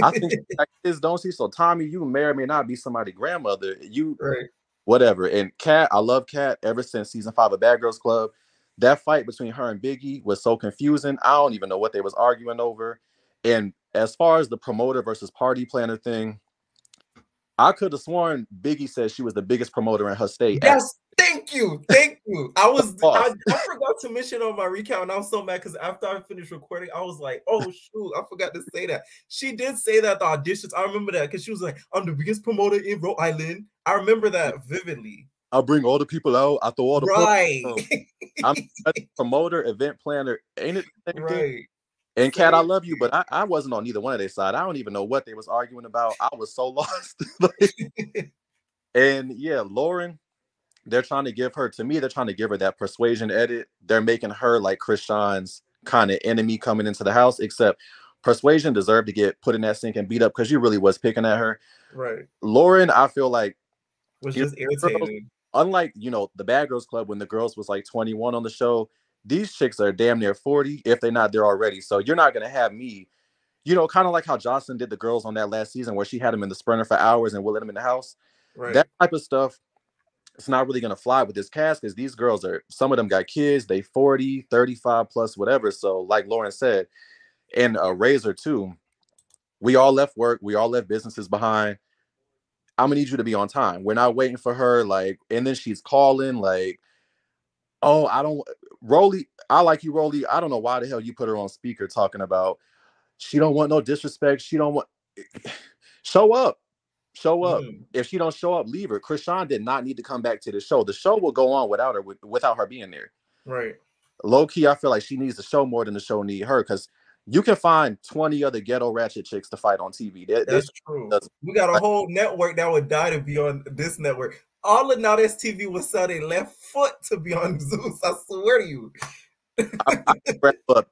I think she got kids, don't she? So Tommy, you may or may not be somebody's grandmother. You right. Whatever. And Kat, I love Kat ever since season 5 of Bad Girls Club. That fight between her and Biggie was so confusing. I don't even know what they was arguing over. And as far as the promoter versus party planner thing, I could have sworn Biggie said she was the biggest promoter in her state. Yes, thank you. I forgot to mention on my recount, and I was so mad because after I finished recording, I was like, oh shoot, I forgot to say that. She did say that at the auditions. I remember that because she was like, I'm the biggest promoter in Rhode Island. I remember that vividly. I'll bring all the people out. I throw all the right. I'm a promoter, event planner. Ain't it the same right? Thing? And Kat, I love you, but I wasn't on either one of their side. I don't even know what they was arguing about. I was so lost. And yeah, Lauren, they're trying to give her that persuasion edit. They're making her like Chrisean's kind of enemy coming into the house, except Persuasion deserved to get put in that sink and beat up because you really was picking at her. Right. Lauren, I feel like was just irritating. Unlike, the Bad Girls Club when the girls was like 21 on the show, these chicks are damn near 40, if they're not there already. So you're not going to have me, kind of like how Jocelyn did the girls on that last season where she had them in the Sprinter for hours and would let them in the house. Right. That type of stuff, it's not really going to fly with this cast because these girls some of them got kids, they 40, 35 plus, whatever. So like Lauren said, and Razor too, we all left work, we all left businesses behind. I'm going to need you to be on time. We're not waiting for her. And then she's calling oh, I like you, Rolly. I don't know why the hell you put her on speaker talking about she don't want no disrespect. She don't want show up. If she don't show up, leave her. Chrisean did not need to come back to the show. The show will go on without her, without her being there. Right. Low key, I feel like she needs the show more than the show need her, because you can find 20 other ghetto ratchet chicks to fight on TV. That's true. We got a whole network that would die to be on this network. All of Now That's TV was sell their left foot to be on Zeus. I swear to you. I wrap up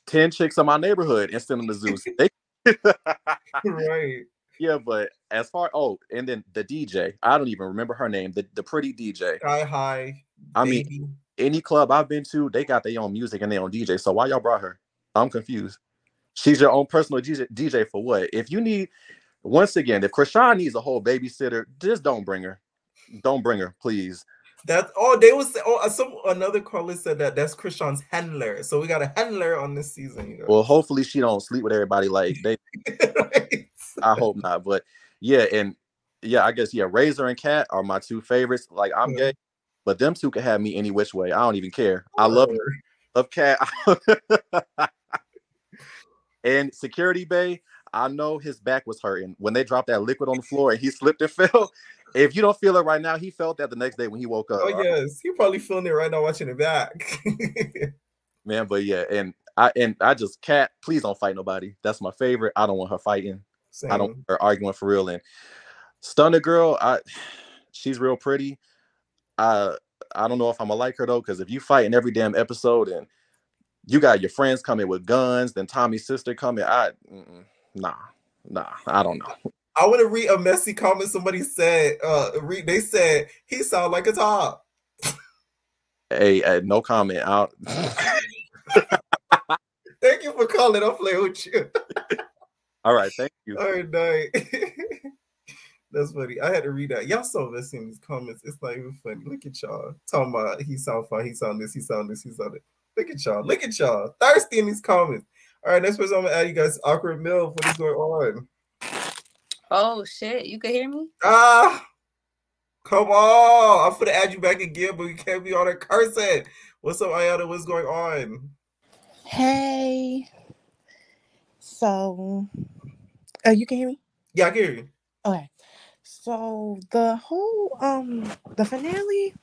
10 chicks in my neighborhood and send them to Zeus. Right. Yeah, but as far and then the DJ, I don't even remember her name. The pretty DJ. Hi. I mean, any club I've been to, they got their own music and their own DJ. So why y'all brought her? I'm confused. She's your own personal DJ for what? If you need, once again, if Chrisean needs a whole babysitter, just don't bring her. Don't bring her, please. Another caller said that's Chrisean's handler. So we got a handler on this season. Well, hopefully she don't sleep with everybody like they. Right. I hope not, but yeah, I guess Razor and Kat are my two favorites. Like I'm gay, but them two can have me any which way. I don't even care. I love Kat. And Security Bay, I know his back was hurting when they dropped that liquid on the floor and he slipped and fell. If you don't feel it right now, he felt that the next day when he woke up. Oh yes, he probably feeling it right now watching it back. Man, but yeah, and I just Kat, please don't fight nobody. That's my favorite. I don't want her fighting. Same. I don't want her arguing for real. And Stunner Girl, she's real pretty. I don't know if I'm gonna like her though, because if you fight in every damn episode and you got your friends coming with guns, then Tommy's sister coming, nah, I don't know. I want to read a messy comment somebody said. They said he sound like a top. Hey, no comment. Thank you for calling. I'll play with you. All right, thank you. All right, night. That's funny. I had to read that. Y'all so messy in these comments. It's not even funny. Look at y'all talking about he sound fine. He sound this. He sound this. He sound it. Look at y'all. Look at y'all. Thirsty in these comments. All right, next person I'm gonna add you guys. Awkward MILF. What is going on? Oh shit, you can hear me? Come on. I'm gonna add you back again, but we can't be on there cursing. What's up, Ayana? What's going on? Hey. So, you can hear me? Yeah, I can hear you. Okay. So the whole the finale,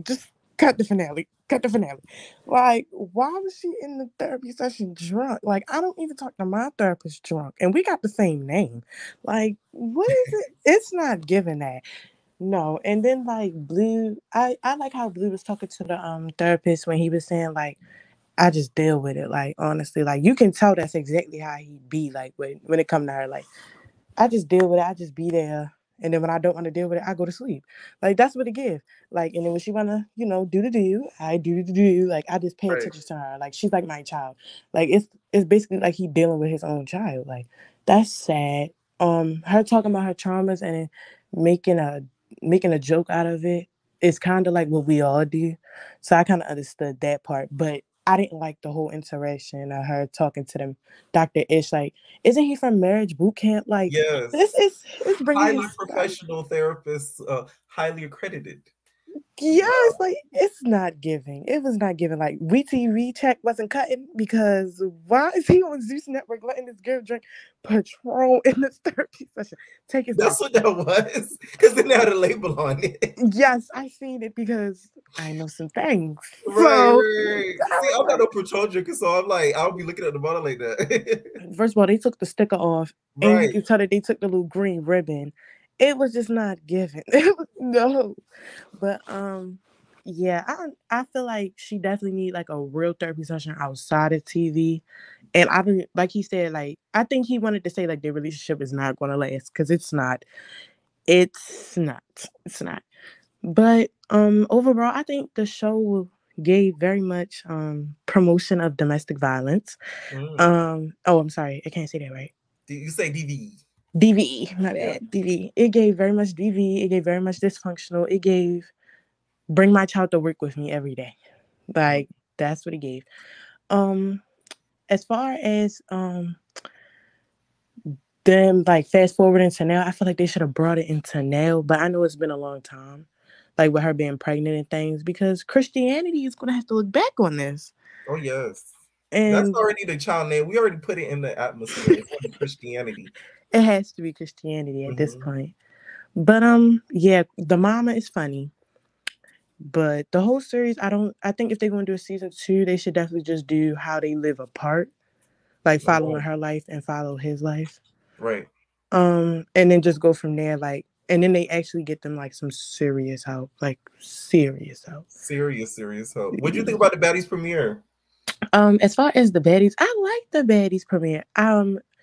just cut the finale. Cut the finale. Like, why was she in the therapy session drunk? Like, I don't even talk to my therapist drunk, and we got the same name. Like, what is it? It's not giving that. No. And then like Blue, I like how Blue was talking to the therapist when he was saying like, I just deal with it. Like, honestly, like you can tell that's exactly how he be like when it come to her. Like, I just deal with it. I just be there. And then when I don't want to deal with it, I go to sleep. Like, that's what it gives. Like, and then when she want to, do the do, I do the do. Like, I just pay attention to her. Like, she's like my child. Like, it's basically like he dealing with his own child. Like, that's sad. Her talking about her traumas and making a joke out of it is kind of like what we all do. So I kind of understood that part. But I didn't like the whole interaction of her talking to them, Dr. Ish. Like, isn't he from Marriage Boot Camp? Like, yes, it's bringing highly his professional therapist, highly accredited. Yes, like it's not giving. It was not giving. Like WeTV check wasn't cutting because why is he on Zeus Network letting this girl drink Patron in this therapy session? Take his. That's what that was, because they had a label on it. Yes, I seen it because I know some things. Right. See, I'm not a Patron drinker, so I'm like, I'll be looking at the bottle like that. First of all, they took the sticker off, and you can tell that they took the little green ribbon. It was just not giving. No. But yeah, I feel like she definitely need like a real therapy session outside of TV. And I didn't, like he said, like I think he wanted to say like their relationship is not gonna last, because it's not. It's not. It's not. But overall, I think the show gave very much promotion of domestic violence. Oh, I'm sorry, I can't say that right. You say DVE. DVE, my bad. DVE. It gave very much DVE. It gave very much dysfunctional. It gave bring my child to work with me every day. Like, that's what it gave. As far as them like fast forwarding to now, I feel like they should have brought it into now, but I know it's been a long time, like with her being pregnant and things, because Christianity is gonna have to look back on this. Oh yes. And that's already the child name. We already put it in the atmosphere. It's Christianity. It has to be Christianity at this point. But yeah, the mama is funny. But the whole series, I think if they're gonna do a season 2, they should definitely just do how they live apart. Like following her life and follow his life. Right. And then just go from there, like, and then they actually get them like some serious help. Like serious help. Serious help. What do you think about the Baddies premiere? As far as the Baddies, I like the Baddies premiere.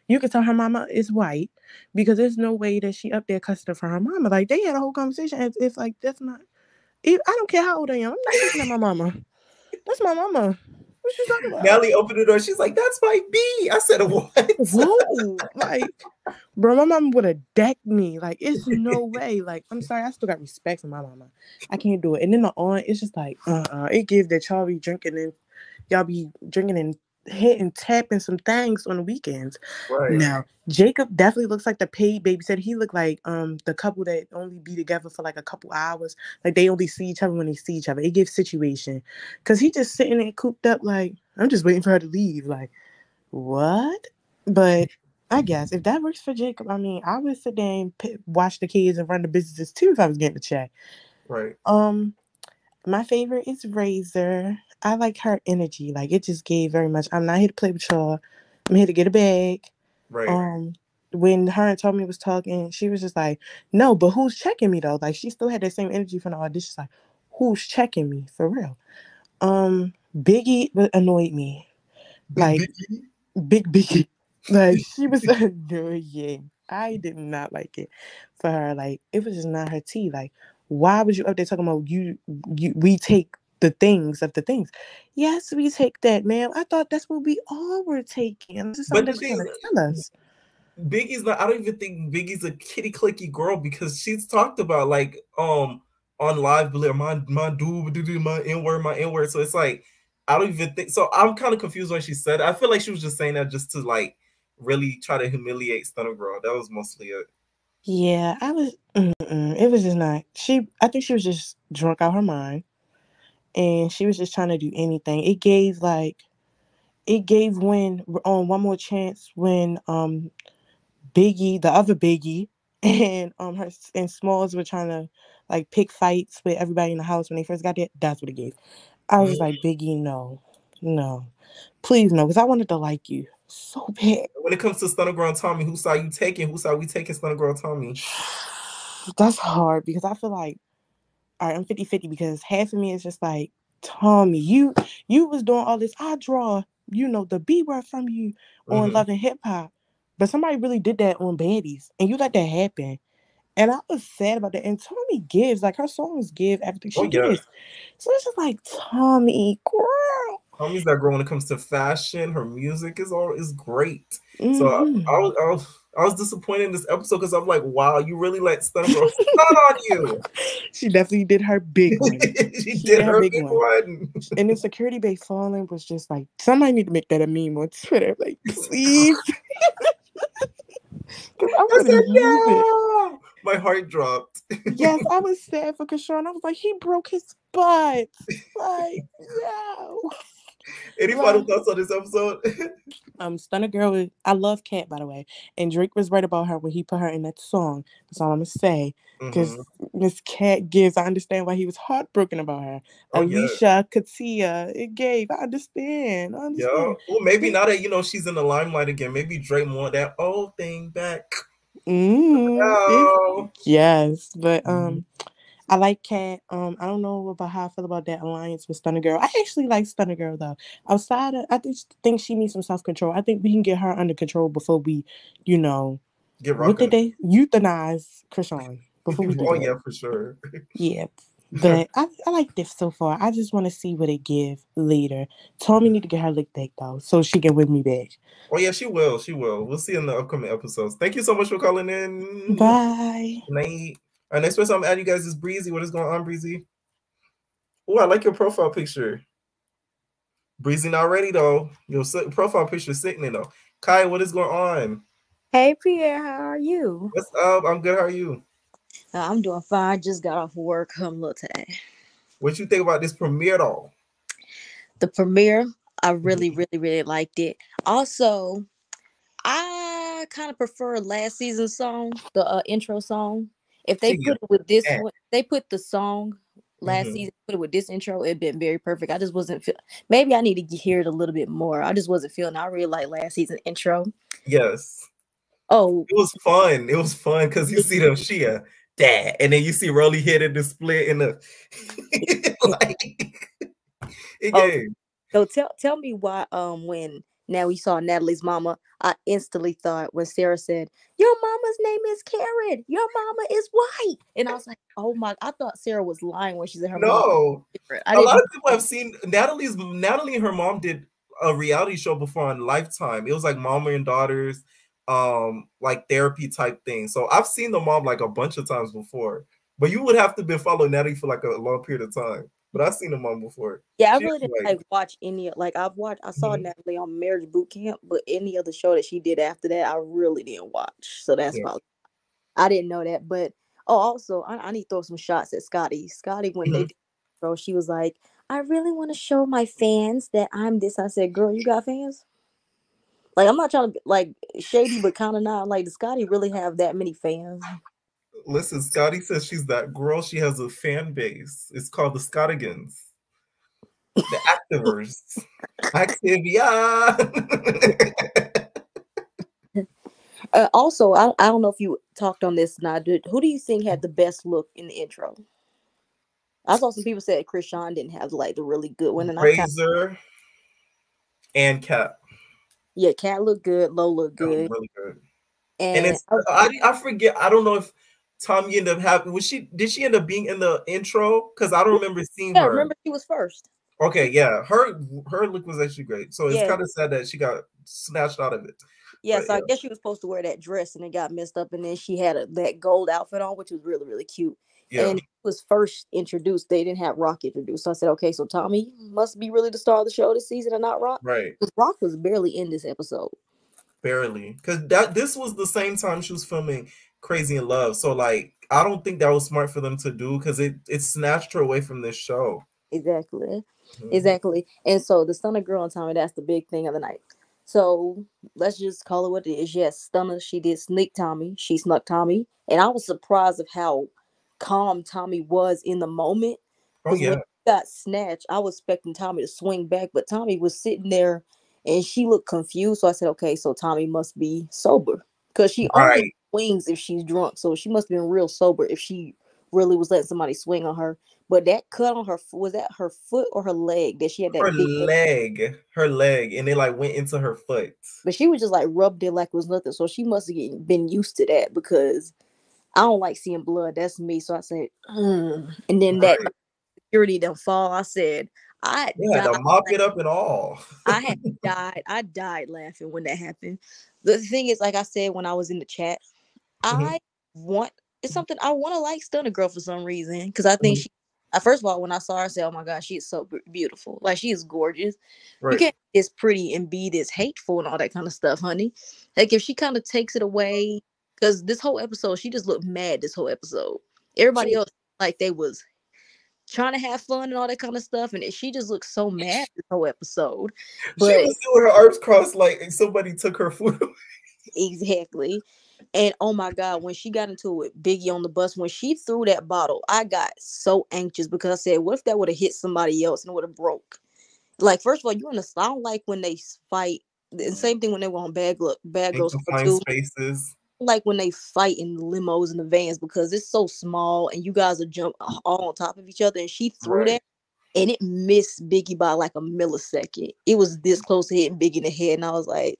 You can tell her mama is white because there's no way that she up there cussing for her mama. Like they had a whole conversation as if like that's not. I don't care how old I am. I'm not looking at my mama. That's my mama. What you talking about? Nelly opened the door. She's like, "That's my B." I said, "What?" Whoa, like, bro, my mama would have decked me. Like, it's no way. Like, I'm sorry, I still got respect for my mama. I can't do it. And then the aunt, it's just like, it gives that y'all be drinking and y'all be drinking and hitting, tapping some things on the weekends. Right. Now, Jacob definitely looks like the paid babysitter. He looked like the couple that only be together for like a couple hours. Like they only see each other when they see each other. It gives situation. Cause he just sitting there cooped up like, I'm just waiting for her to leave. Like, what? But I guess if that works for Jacob, I mean, I would sit there and watch the kids and run the businesses too if I was getting a check. Right. My favorite is Razor. I like her energy. Like it just gave very much. I'm not here to play with y'all. I'm here to get a bag. Right. When her and Tommy was talking, she was just like, "No, but who's checking me though?" Like she still had that same energy from the audition. Like, who's checking me for real? Biggie annoyed me. Like Big Biggie. Like she was annoying. I did not like it for her. Like it was just not her tea. Like why was you up there talking about we take the things of the things? Yes, we take that, ma'am. I thought that's what we all were taking. This is something that she's gonna tell us. Biggie's not. I don't even think Biggie's a kitty clicky girl because she's talked about like on live my dude, my N-word. So it's like I don't even think so. I'm kind of confused when she said it. I feel like she was just saying that just to like really try to humiliate Stunner Girl. That was mostly it. Yeah, I was. It was just not. I think she was just drunk out her mind, and she was just trying to do anything. It gave when on One More Chance when Biggie, the other Biggie, and her and Smalls were trying to like pick fights with everybody in the house when they first got there. That's what it gave. I was just like, Biggie, no, please no, because I wanted to like you so bad. When it comes to Stunner Girl and Tommy, whose side you taking? Whose side we taking? Stunner Girl and Tommy? That's hard because I feel like, all right, I'm 50-50 because half of me is just like, Tommy, you was doing all this. I draw, the B word from you on Love and Hip Hop, but somebody really did that on Baddies, and you let that happen. And I was sad about that. And Tommy gives, like, her songs give everything she gives. So it's just like, Tommy, girl. Tommy's that girl when it comes to fashion. Her music is great. So I was disappointed in this episode because I'm like, wow, you really let Stunner Girl stun on you. She definitely did her big one. she did her big one. And then Security Bay Falling was just like, somebody need to make that a meme on Twitter. Like, please. I'm gonna use it. My heart dropped. Yes, I was sad for Chrisean. I was like, he broke his butt. Like, no. Any final thoughts on this episode? Stunner Girl, I love Kat, by the way. And Drake was right about her when he put her in that song. That's all I'm gonna say. Because Miss Kat gives, I understand why he was heartbroken about her. Alicia, Katia, it gave. I understand. Yeah. Well, maybe now that she's in the limelight again, maybe Drake want that old thing back. Yes, but I like Kat. I don't know about how I feel about that alliance with Stunner Girl. I actually like Stunner Girl though. Outside of, I just think she needs some self-control. I think we can get her under control before we, get what did they euthanize Chrisean before we do that. Yeah, for sure. Yeah. But I like this so far. I just want to see what it give later. Tommy need to get her lick back though, so she can win me back. Oh yeah, she will. She will. We'll see in the upcoming episodes. Thank you so much for calling in. Bye. Night. Our next person I'm adding you guys is Breezy. What is going on, Breezy? Oh, I like your profile picture. Breezy not ready though. Your profile picture is sickening though. Kai, what is going on? Hey Pierre, how are you? What's up? I'm good. How are you? I'm doing fine. Just got off work. I'm a little tired. What you think about this premiere though? The premiere, I really, really, really liked it. Also, I kind of prefer last season's song, the intro song. If they put it with this one, they put the song last season, put it with this intro, it'd been very perfect. I just wasn't maybe I need to hear it a little bit more. I just wasn't feeling. I really like last season intro. Yes. Oh, it was fun. It was fun because you see them Shia, dad, and then you see Rolly hit in the split in the So tell me why when now we saw Natalie's mama, I instantly thought when Sarah said, your mama's name is Karen, your mama is white. And I was like, oh my, I thought Sarah was lying when she said her mom. A lot of people have seen Natalie and her mom did a reality show before on Lifetime. It was like Mama and Daughters, like therapy type thing. So I've seen the mom like a bunch of times before. But you would have to be following Natalie for like a long period of time. But I've seen the mom before. Yeah, I really didn't watch any. Like I saw Natalie on Marriage Boot Camp, but any other show that she did after that, I really didn't watch. So that's why I didn't know that. But also I need to throw some shots at Scotty. Scotty, when they did the show, she was like, I really want to show my fans that I'm this. I said, girl, you got fans? Like I'm not trying to be like shady, but kind of not. Like, does Scotty really have that many fans? Listen, Scotty says she's that girl. She has a fan base. It's called the Scottigans. The Activers. Activia. Also, I don't know if you talked on this. Now, who do you think had the best look in the intro? I saw some people say Chrisean didn't have like the really good one. And Razor and Kat. Yeah, Kat looked good. Lo looked good. Really good. And it's I forget. I don't know if Tommy ended up having. Did she end up being in the intro? Because I don't remember seeing her. I remember she was first. Okay, yeah, her look was actually great. So it's kind of sad that she got snatched out of it. Yeah, But so I guess she was supposed to wear that dress and it got messed up, and then she had that gold outfit on, which was really, really cute. yeah, And it was first introduced, they didn't have Rock introduced. So I said, okay, so Tommy must be really the star of the show this season and not Rock. right. Because Rock was barely in this episode. Barely, because this was the same time she was filming Crazy in Love. So like, I don't think that was smart for them to do because it snatched her away from this show. Exactly. Mhm. Exactly. And so the Stunner girl and Tommy, that's the big thing of the night. So let's just call it what it is. Yes, Stunner, she did sneak Tommy. She snuck Tommy. And I was surprised of how calm Tommy was in the moment. Oh Because when yeah, he got snatched, I was expecting Tommy to swing back, but Tommy was sitting there and she looked confused. So I said, okay, so Tommy must be sober. Because she only right. swings if she's drunk. So she must have been real sober if she really was letting somebody swing on her. But that cut on her, was that her foot or her leg that she had Her that big? leg, and it like went into her foot. But she was just like rubbed it like it was nothing. So she must have been used to that because I don't like seeing blood. That's me. So I said, and then that Right. security done fall. I said, I They had died. to mop it up and all. I had died. I died laughing when that happened. The thing is, like I said when I was in the chat, Mhm, I want it's something I want to like Stunner Girl for some reason because I think mhm. she. First of all, when I saw her, I said, "Oh my God, she is so beautiful! Like she is gorgeous. You Right. can't be this pretty and be this hateful and all that kind of stuff, honey. Like if she kind of takes it away, because this whole episode, she just looked mad. This whole episode, everybody She else like they was trying to have fun and all that kind of stuff, and she just looked so mad this whole episode. she But was doing her arms crossed like somebody took her food. exactly. And oh my God, when she got into it, Biggie on the bus, when she threw that bottle, I got so anxious because I said, what if that would have hit somebody else and would have broke? Like, first of all, you understand, I don't like when they fight. And same thing when they were on Bad In Girls Part confined 2. spaces. Like when they fight in the limos and the vans because it's so small and you guys are jump all on top of each other. And she threw Right. that and it missed Biggie by like a millisecond. It was this close to hitting Biggie in the head, and I was like,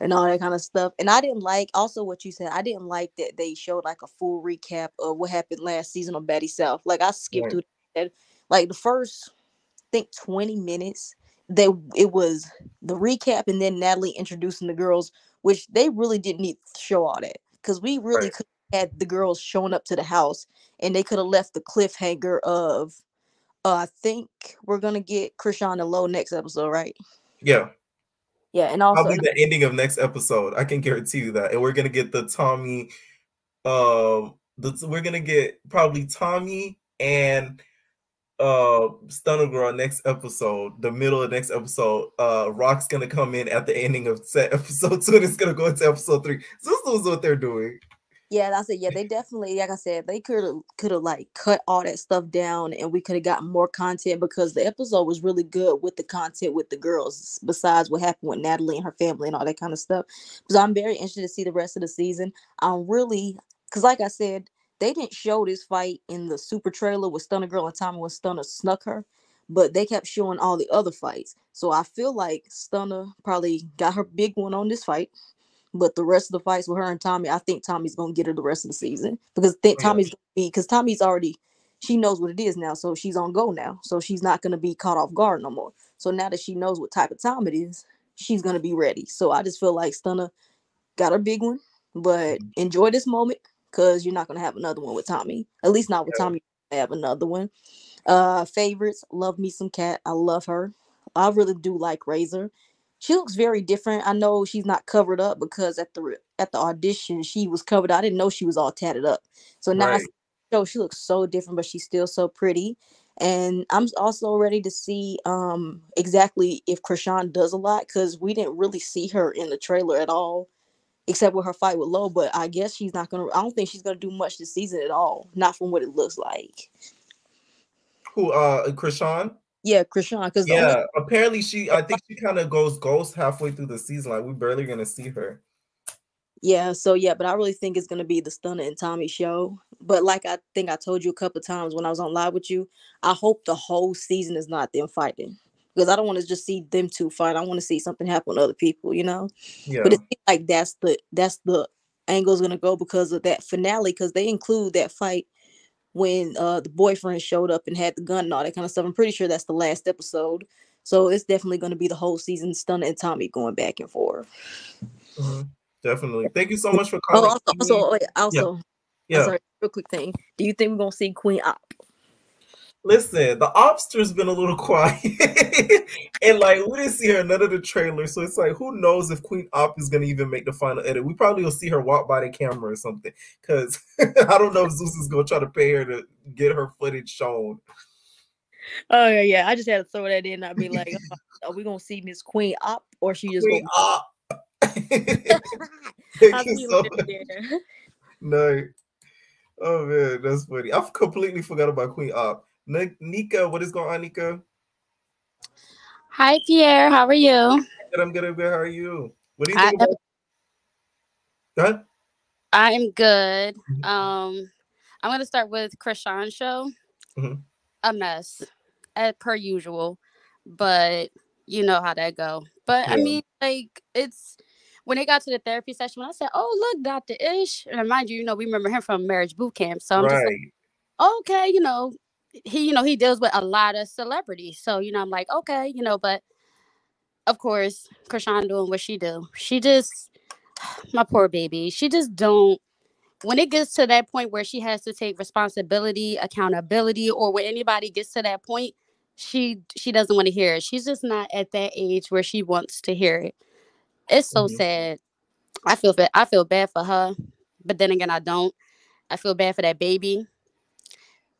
and all that kind of stuff. And I didn't like also what you said. I didn't like that they showed like a full recap of what happened last season on Baddies South. Like I skipped Right. through that. Like the first, I think 20 minutes, it was the recap and then Natalie introducing the girls, which they really didn't need to show all that because we really Right. could have had the girls showing up to the house and they could have left the cliffhanger of I think we're gonna get Chrisean and Low next episode, right? Yeah. Yeah, and also, Probably and the ending of next episode. I can guarantee you that. And we're gonna get the Tommy. We're gonna get probably Tommy and Stunner Girl next episode. The middle of next episode. Rock's gonna come in at the ending of episode 2 and it's gonna go into episode 3. So this is what they're doing. yeah, I said, yeah, they definitely, like I said, they could have like cut all that stuff down, and we could have gotten more content because the episode was really good with the content with the girls. Besides what happened with Natalie and her family and all that kind of stuff, so I'm very interested to see the rest of the season. I'm really because, like I said, they didn't show this fight in the super trailer with Stunner Girl and Tommy when Stunner snuck her, but they kept showing all the other fights. So I feel like Stunner probably got her big one on this fight. But the rest of the fights with her and Tommy, I think Tommy's gonna get her the rest of the season because Oh, yeah. Tommy's already she knows what it is now, so she's on go now, so she's not gonna be caught off guard no more. So now that she knows what type of time it is, she's gonna be ready. So I just feel like Stunner got her big one, but enjoy this moment because you're not gonna have another one with Tommy. At least not with Yeah. Tommy. Have another one. Favorites, love me some Cat. I love her. I really do like Razor. She looks very different. I know she's not covered up because at the audition she was covered. I didn't know she was all tatted up. So now Right. she looks so different, but she's still so pretty. And I'm also ready to see exactly if Chrisean does a lot because we didn't really see her in the trailer at all, except with her fight with Lowe. But I guess she's not gonna. I don't think she's gonna do much this season at all. Not from what it looks like. Who Krishan? Yeah, Chrisean, because the only Yeah, apparently I think she kind of goes ghost halfway through the season. Like we barely gonna see her. yeah, so yeah, but I really think it's gonna be the Stunner and Tommy show. But like I think I told you a couple of times when I was on live with you, I hope the whole season is not them fighting because I don't want to just see them two fight. I want to see something happen with other people, you know. But Yeah. it seems like that's the angle's gonna go because of that finale because they include that fight when the boyfriend showed up and had the gun and all that kind of stuff. I'm pretty sure that's the last episode. So it's definitely going to be the whole season Stunna and Tommy going back and forth. Definitely. Thank you so much for calling. Also, I'm sorry, real quick thing. Do you think we're gonna see Queen Op? Listen, the Obster's been a little quiet, and like we didn't see her in none of the trailers, so it's like who knows if Queen Op is gonna even make the final edit. We probably will see her walk by the camera or something, because I don't know if Zeus is gonna try to pay her to get her footage shown. Oh yeah, I just had to throw that in. I'd be like, are we gonna see Miss Queen Op, or she just Queen Op? No. Oh man, that's funny. I've completely forgot about Queen Op. Nika, what is going on, Nika? Hi, Pierre. How are you? I'm good. How are you? What do you think about? Go ahead. I'm good. I'm gonna start with Chrisean show. A mess, as per usual, but you know how that go. But I mean, like it's when they got to the therapy session. When I said, "Oh, look, Dr. Ish," and mind you, we remember him from Marriage Boot Camp. So I'm just like, okay, he deals with a lot of celebrities. So I'm like, okay, but of course, Chrisean doing what she do. She just, my poor baby. She just don't. When it gets to that point where she has to take responsibility, accountability, or when anybody gets to that point, she doesn't want to hear it. She's just not at that age where she wants to hear it. It's so sad. I feel bad for her, but then again, I don't. I feel bad for that baby.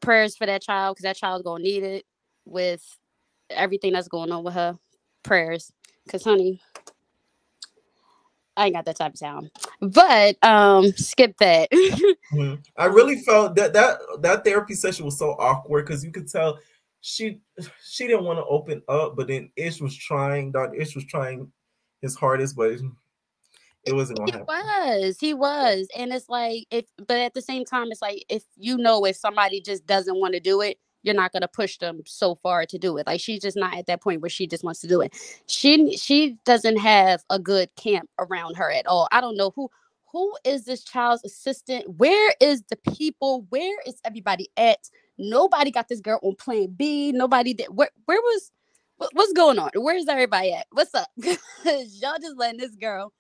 Prayers for that child, because that child's gonna need it with everything that's going on with her. Prayers, because honey, I ain't got that type of time. But skip that. I really felt that therapy session was so awkward, because you could tell she didn't want to open up, but then Ish was trying. Dr. Ish was trying his hardest, but it wasn't gonna happen. He was, and it's like but at the same time, it's like if somebody just doesn't want to do it, you're not gonna push them so far to do it. Like she's just not at that point where she just wants to do it. She doesn't have a good camp around her at all. I don't know who is this child's assistant. Where is the people? Where is everybody at? Nobody got this girl on plan B. Nobody did. Where was what's going on? Where's everybody at? What's up? Y'all just letting this girl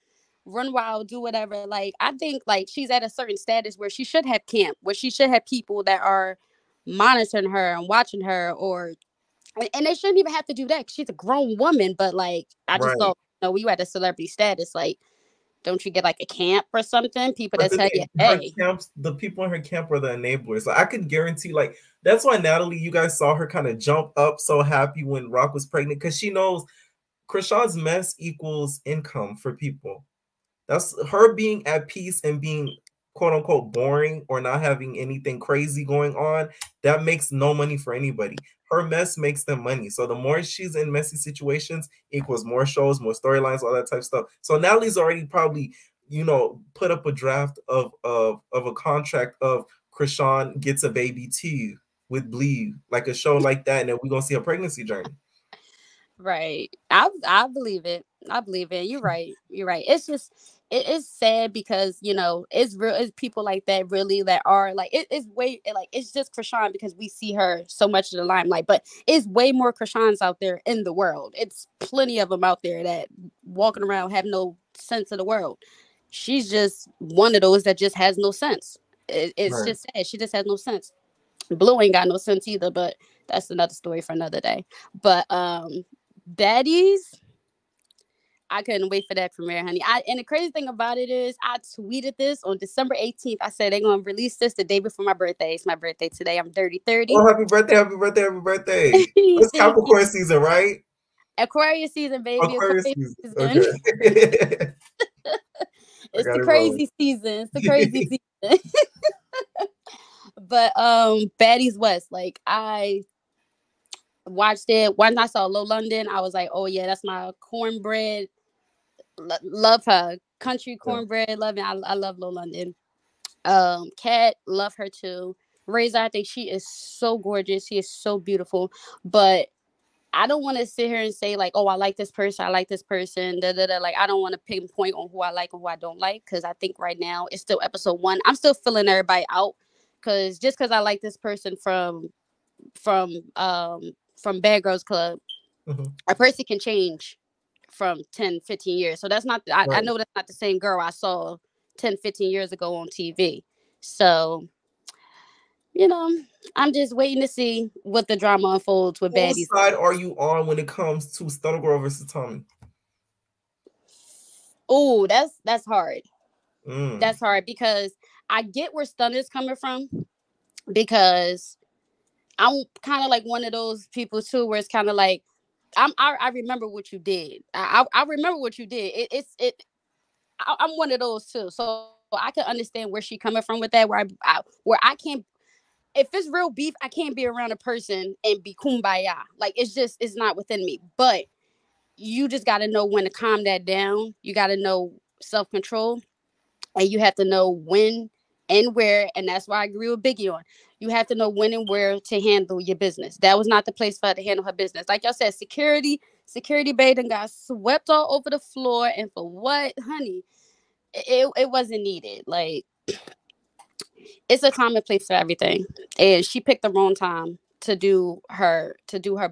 run wild, do whatever. Like I think like she's at a certain status where she should have camp, where she should have people that are monitoring her and watching her, and they shouldn't even have to do that because she's a grown woman. But like I just thought, when you at a celebrity status, like don't you get like a camp or something? People that tell you, hey, the people in her camp are the enablers. Like I could guarantee, like that's why Natalie, you guys saw her kind of jump up so happy when Rock was pregnant, because she knows Chrisean's mess equals income for people. That's her being at peace and being quote unquote boring or not having anything crazy going on. That makes no money for anybody. Her mess makes them money. So the more she's in messy situations equals more shows, more storylines, all that type of stuff. So Natalie's already probably, put up a draft of a contract of Chrisean gets a baby too with Bleed, like a show like that, and then we're gonna see a pregnancy journey. Right. I believe it. I believe it. You're right. It's just it is sad because it's real. It's people like that really that are like it's way like it's just Chrisean because we see her so much in the limelight, but it's way more Chriseans out there in the world. It's plenty of them out there that walking around have no sense of the world. She's just one of those that just has no sense. It's just sad. She just has no sense. Blue ain't got no sense either, but that's another story for another day. But Baddies, I couldn't wait for that premiere, honey. And the crazy thing about it is I tweeted this on December 18th. I said they're gonna release this the day before my birthday. It's my birthday today. I'm 30. Oh, happy birthday. It's Capricorn season, right? Aquarius season, baby. Aquarius season. Okay. It's the crazy season. It's the crazy season. But Baddies West, like I watched it. When I saw Low London, I was like, oh yeah, that's my cornbread. Love her. Country cornbread, love it. I love Low London. Kat, love her too. Razor, I think she is so gorgeous. She is so beautiful. But I don't want to sit here and say like, oh, I like this person. I like this person. Like, I don't want to pinpoint on who I like and who I don't like. Because I think right now it's still episode 1. I'm still filling everybody out. Because just because I like this person from Bad Girls Club, A person can change from 10, 15 years. So that's not, I know that's not the same girl I saw 10, 15 years ago on TV. So, you know, I'm just waiting to see what the drama unfolds with Baddies. Whose side are you on when it comes to Stunner Girl versus Tommy? Oh, that's hard. That's hard because I get where Stunner's coming from, because I'm kind of like one of those people too, where it's kind of like, I remember what you did. I remember what you did. I'm one of those too. So I can understand where she coming from with that. Where I can't. If it's real beef, I can't be around a person and be kumbaya. Like it's not within me. But you just got to know when to calm that down. You got to know self-control, and you have to know when and where. And that's why I agree with Biggie on. You have to know when and where to handle your business. That was not the place for her to handle her business. Like y'all said, security bathing got swept all over the floor. And for what, honey? It wasn't needed. Like, it's a time and place for everything. And she picked the wrong time to do her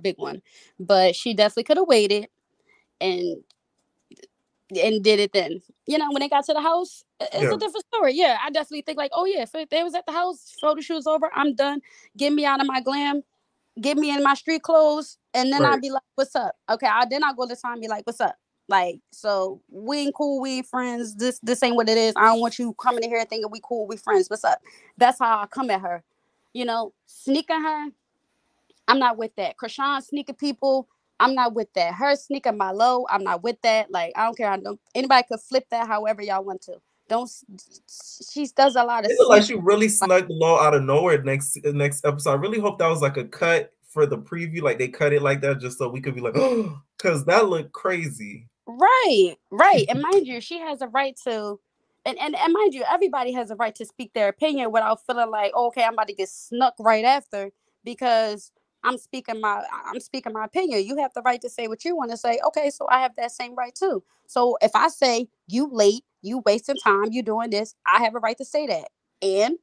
big one. But she definitely could have waited and did it then. You know, when they got to the house, it's a different story. Yeah, I definitely think like, oh yeah, if they was at the house, photo shoot's over, I'm done. Get me out of my glam, get me in my street clothes, and then I'd be like, what's up? Okay, then I'll go to time and be like, what's up? Like, so we ain't cool, we ain't friends. This ain't what it is. I don't want you coming in here thinking we cool, we friends. What's up? That's how I come at her. You know, sneaking her, I'm not with that. Chrisean sneaking people, I'm not with that. Her sneaking my low, I'm not with that. Like, I don't care. Anybody could flip that however y'all want to. She does a lot of. It looked like she really snuck the law out of nowhere next episode. I really hope that was like a cut for the preview, like they cut it like that just so we could be like, oh, because that looked crazy. Right. And mind you, she has a right to, and mind you, everybody has a right to speak their opinion without feeling like, oh, okay, I'm about to get snuck right after because I'm speaking my opinion. You have the right to say what you want to say. Okay, so I have that same right too. So if I say you late, you wasting time, you doing this, I have a right to say that. And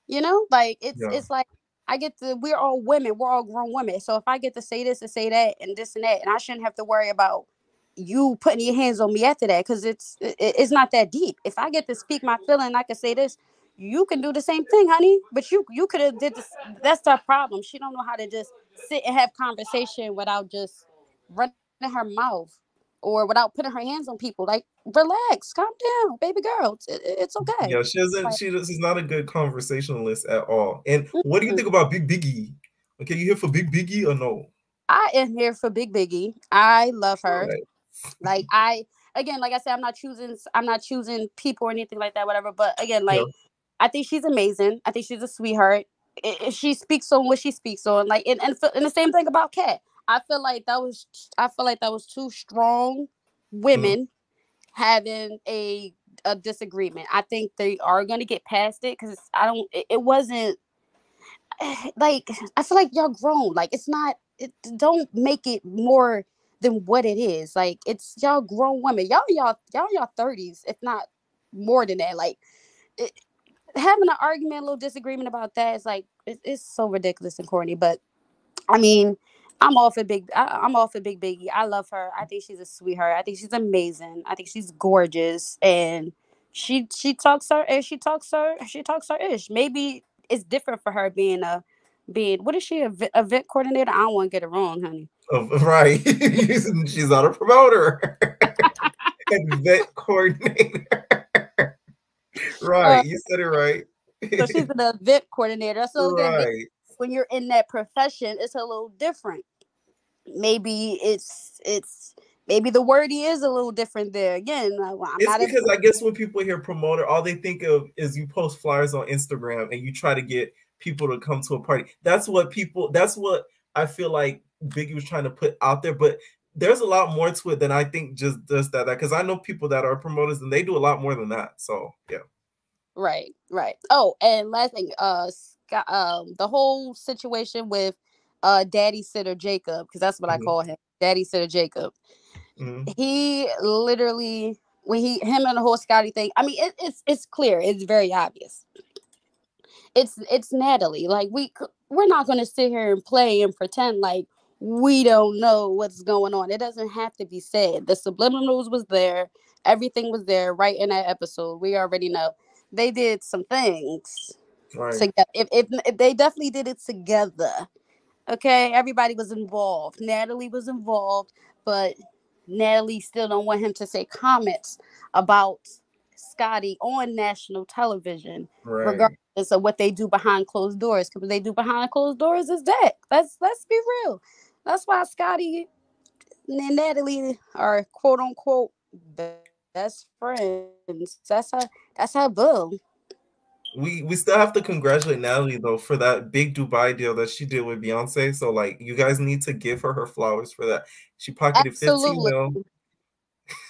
you know, like it's like we're all women, we're all grown women. So if I get to say this and say that and this and that, and I shouldn't have to worry about you putting your hands on me after that, because it's not that deep. If I get to speak my feeling, I can say this. You can do the same thing, honey. But you could have did this. That's the problem. She don't know how to just sit and have conversation without just running her mouth or without putting her hands on people. Like, relax, calm down, baby girl. It's okay. Yeah, she's not a good conversationalist at all. And what do you think about Big Biggie? Okay, you here for Big Biggie or no? I am here for Big Biggie. I love her. Right. Like like I said, I'm not choosing people or anything like that, whatever. But again, like I think she's amazing. I think she's a sweetheart. She speaks on what she speaks on. Like and the same thing about Kat. I feel like that was two strong women having a disagreement. I think they are going to get past it because it wasn't like, I feel like y'all grown. Like, it's not. Don't make it more than what it is. Like, it's y'all grown women. Y'all 30s, if not more than that. Like, having an argument, a little disagreement about that is like it's so ridiculous and corny. But I mean, I'm all for Big Biggie. I love her. I think she's a sweetheart. I think she's amazing. I think she's gorgeous, and she talks her ish. Maybe it's different for her being what is she, a event coordinator? I don't want to get it wrong, honey. Right. She's not a promoter. Event coordinator. Right. You said it right. So she's an event coordinator. So again, when you're in that profession, it's a little different. Maybe maybe the wording is a little different there. Again, because I guess when people hear promoter, all they think of is you post flyers on Instagram and you try to get people to come to a party. That's what I feel like Biggie was trying to put out there. But there's a lot more to it than I think just that. Because I know people that are promoters and they do a lot more than that. So yeah. Right. Oh, and last thing, the whole situation with Daddy Sitter Jacob, because that's what I call him, Daddy Sitter Jacob. He literally, when him and the whole Scotty thing, I mean, it's clear, it's very obvious. It's Natalie. Like, we're not going to sit here and play and pretend like we don't know what's going on. It doesn't have to be said. The subliminals was there. Everything was there right in that episode. We already know. They did some things Right. together. If they definitely did it together. Okay, everybody was involved. Natalie was involved, but Natalie still don't want him to say comments about Scotty on national television, Right. regardless of what they do behind closed doors. Because what they do behind closed doors is that. Let's be real. That's why Scotty and Natalie are quote unquote best friends. That's her boo. We still have to congratulate Natalie though for that big Dubai deal that she did with Beyonce. So like, you guys need to give her flowers for that. She pocketed 15 Absolutely. mil.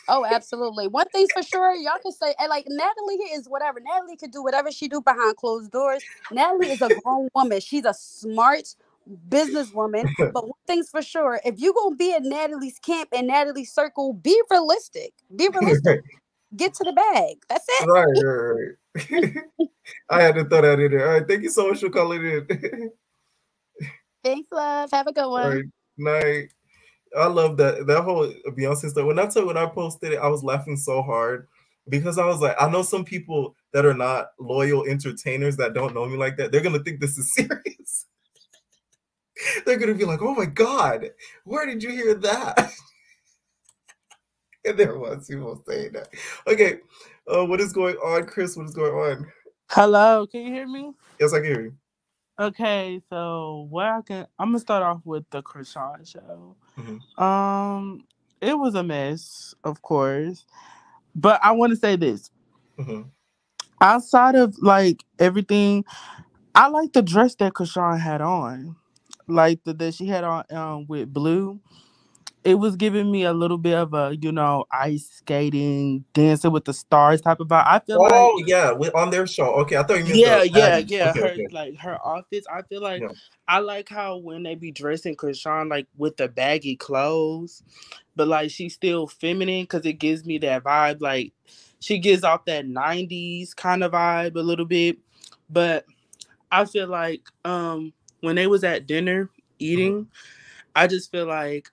Oh, absolutely. One thing's for sure, y'all can say, and like Natalie is whatever. Natalie can do whatever she do behind closed doors. Natalie is a grown woman. She's a smart businesswoman. But one thing's for sure, if you gonna be in Natalie's camp and Natalie's circle, be realistic. Be realistic. Get to the bag. That's it. Right. I had to throw that in there. All right, thank you so much for calling in. Thanks, love. Have a good All one. right, night. I love that whole Beyonce stuff. When I posted it, I was laughing so hard because I was like, I know some people that are not loyal entertainers that don't know me like that. They're gonna think this is serious. They're gonna be like, "Oh my god, where did you hear that?" And there was people saying that. Okay, what is going on, Chris? What is going on? Hello, can you hear me? Yes, I can hear you. Okay, so I'm gonna start off with the Chrisean show. It was a mess, of course, but I want to say this. Outside of like everything, I like the dress that Chrisean had on, like that she had on with blue. It was giving me a little bit of a, ice skating, dancing with the stars type of vibe. I feel like, Oh yeah, on their show. Okay, I thought you meant yeah, the yeah, Baddies. yeah. Okay, Her okay. like her outfits. I feel like Yeah. I like how when they be dressing Chrisean like with the baggy clothes, but like she's still feminine because it gives me that vibe. Like she gives off that '90s kind of vibe a little bit, but I feel like when they was at dinner eating, I just feel like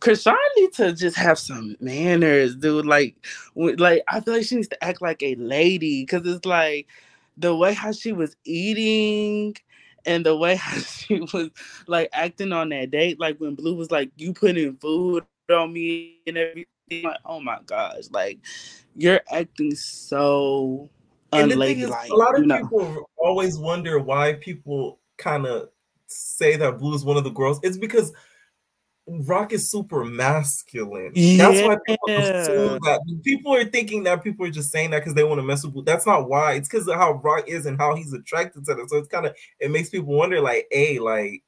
Chrisean needs to just have some manners, dude. Like I feel like she needs to act like a lady because it's like the way how she was eating and the way how she was like acting on that date. Like when Blue was like, "You putting food on me and everything." Like, oh my gosh, like you're acting so And the thing is, unladylike, a lot of people always wonder why people kind of say that Blue is one of the girls. It's because Rock is super masculine. That's Yeah. why people assume that. People are thinking that people are just saying that because they want to mess with Blue. That's not why. It's because of how Rock is and how he's attracted to them. So it makes people wonder, like, hey, like,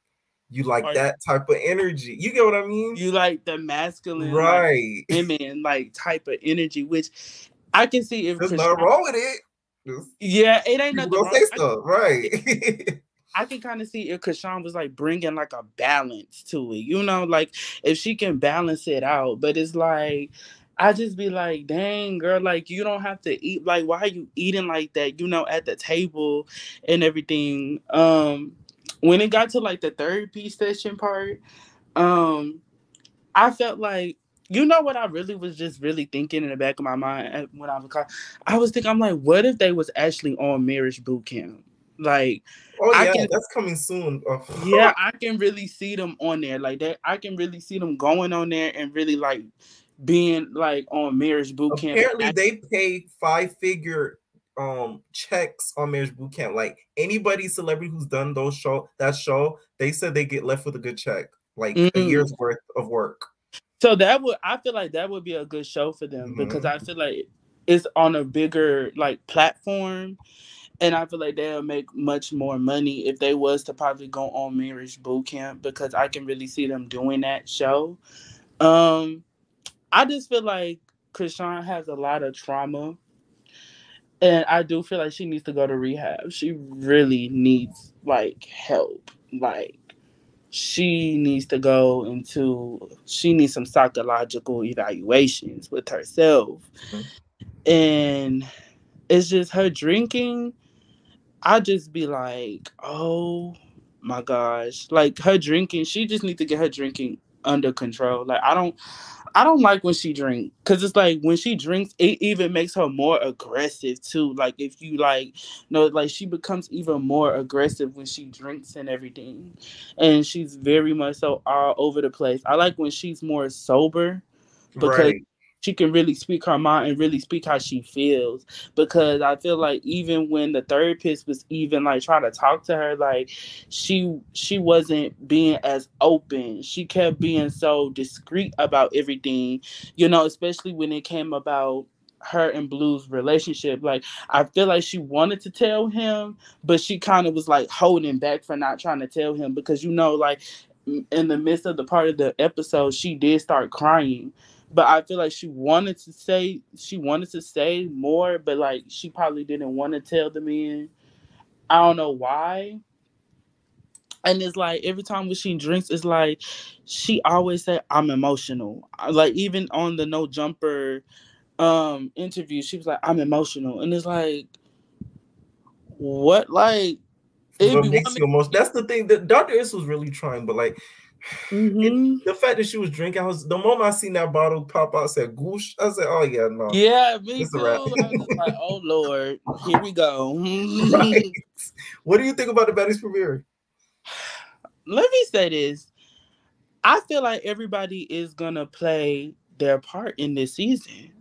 you like that type of energy. You get what I mean? You like the masculine, right? Like, women, like type of energy, which I can see if there's nothing wrong with it. Yeah, it ain't people nothing wrong. Say stuff, right? I can kind of see if Chrisean was like bringing like a balance to it, like if she can balance it out. But it's like I just be like, dang girl, like you don't have to eat. Like why are you eating like that? At the table and everything. When it got to like the therapy session part, I felt like, what I really was just really thinking in the back of my mind when I was thinking, I'm like, what if they was actually on marriage boot camp? Like, that's coming soon. Yeah, I can really see them on there like that. I can really see them going on there and really like being like on marriage boot camp. Apparently, they pay 5-figure checks on marriage boot camp. Like anybody celebrity who's done that show, they said they get left with a good check, like a year's worth of work. So I feel like that would be a good show for them because I feel like it's on a bigger like platform, and I feel like they'll make much more money if they was to probably go on marriage boot camp because I can really see them doing that show. I just feel like Chrisean has a lot of trauma. And I do feel like she needs to go to rehab. She really needs like help. Like she needs some psychological evaluations with herself. And it's just her drinking. I just be like, oh my gosh, like her drinking, she just needs to get her drinking under control. Like I don't like when she drinks because it's like when she drinks, it even makes her more aggressive too. Like if you like, like she becomes even more aggressive when she drinks and everything, and she's very much so all over the place. I like when she's more sober because Right. she can really speak her mind and really speak how she feels. Because I feel like even when the therapist was even like trying to talk to her, like she wasn't being as open. She kept being so discreet about everything, especially when it came about her and Blue's relationship. Like I feel like she wanted to tell him, but she kind of was like holding back for not trying to tell him because like in the midst of the part of the episode, she did start crying. But I feel like she wanted to say more, but like she probably didn't want to tell the men. I don't know why. And it's like every time when she drinks, it's like she always say I'm emotional. Like even on the No Jumper interview, she was like I'm emotional, and it's like what like it What be makes one. you emotional? That's the thing. That Dr. Is was really trying, but like the fact that she was drinking, the moment I seen that bottle pop out, said "goosh," I said, "Oh yeah, no, Yeah, me it's too. a wrap." I was just like, oh Lord, here we go. Right. What do you think about the Baddies premiere? Let me say this. I feel like everybody is gonna play their part in this season.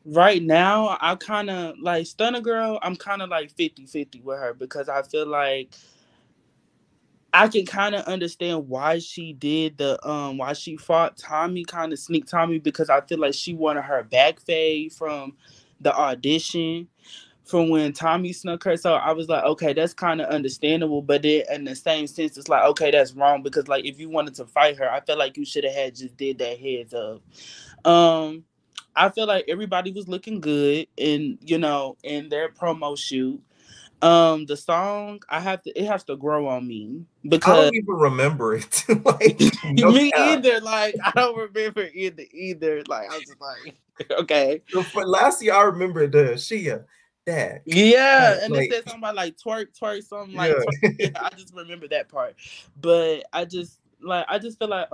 Right now, I kind of like Stunner Girl. I'm kind of like 50-50 with her because I feel like I can kind of understand why she did why she fought Tommy, kind of sneak Tommy, because I feel like she wanted her back fade from the audition from when Tommy snuck her. So I was like, okay, that's kind of understandable. But then in the same sense, it's like, okay, that's wrong because like if you wanted to fight her, I feel like you should have had just did that heads up. I feel like everybody was looking good in their promo shoot. The song it has to grow on me I because don't even remember it. Like no me cap. either. Like I don't remember it either. Like I was just like, okay. Last year I remember the Shia dad. Yeah, and they Like said something about like twerk, something yeah. like twerk. Yeah, I just remember that part. But I just feel like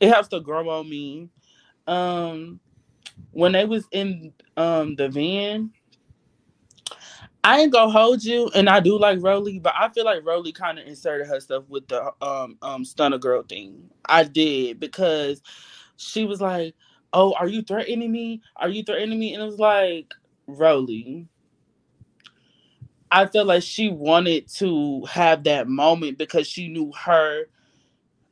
it has to grow on me. When they was in the van, I ain't gonna hold you, and I do like Rolly, but I feel like Rolly kind of inserted herself with the Stunner Girl thing. I did because she was like, "Oh, are you threatening me? Are you threatening me?" And it was like, Rolly. I feel like she wanted to have that moment because she knew her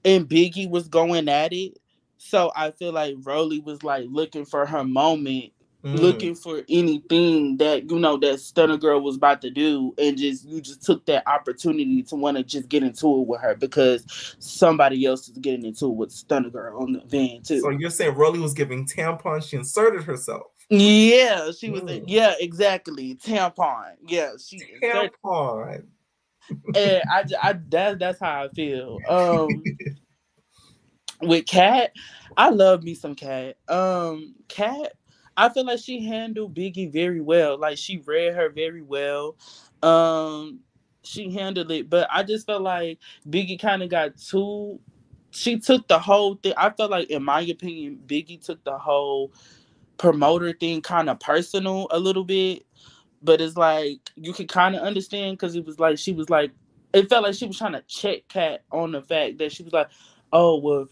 and Biggie was going at it. So I feel like Rolly was like looking for her moment, looking for anything that that Stunner Girl was about to do, and you just took that opportunity to want to just get into it with her because somebody else is getting into it with Stunner Girl on the van So too. you're saying Rolly was giving tampon, she inserted herself. Yeah, she was. Yeah, exactly. Tampon. Yeah, she inserted. Tampon. And that's how I feel. With Kat, I love me some Kat. Kat, I feel like she handled Biggie very well. Like she read her very well. She handled it, but I just felt like Biggie kind of got too. She took the whole thing. I felt like, in my opinion, Biggie took the whole promoter thing kind of personal a little bit. But it's like you can kind of understand because it was like she was like it felt like she was trying to check Kat on the fact that she was like, oh well,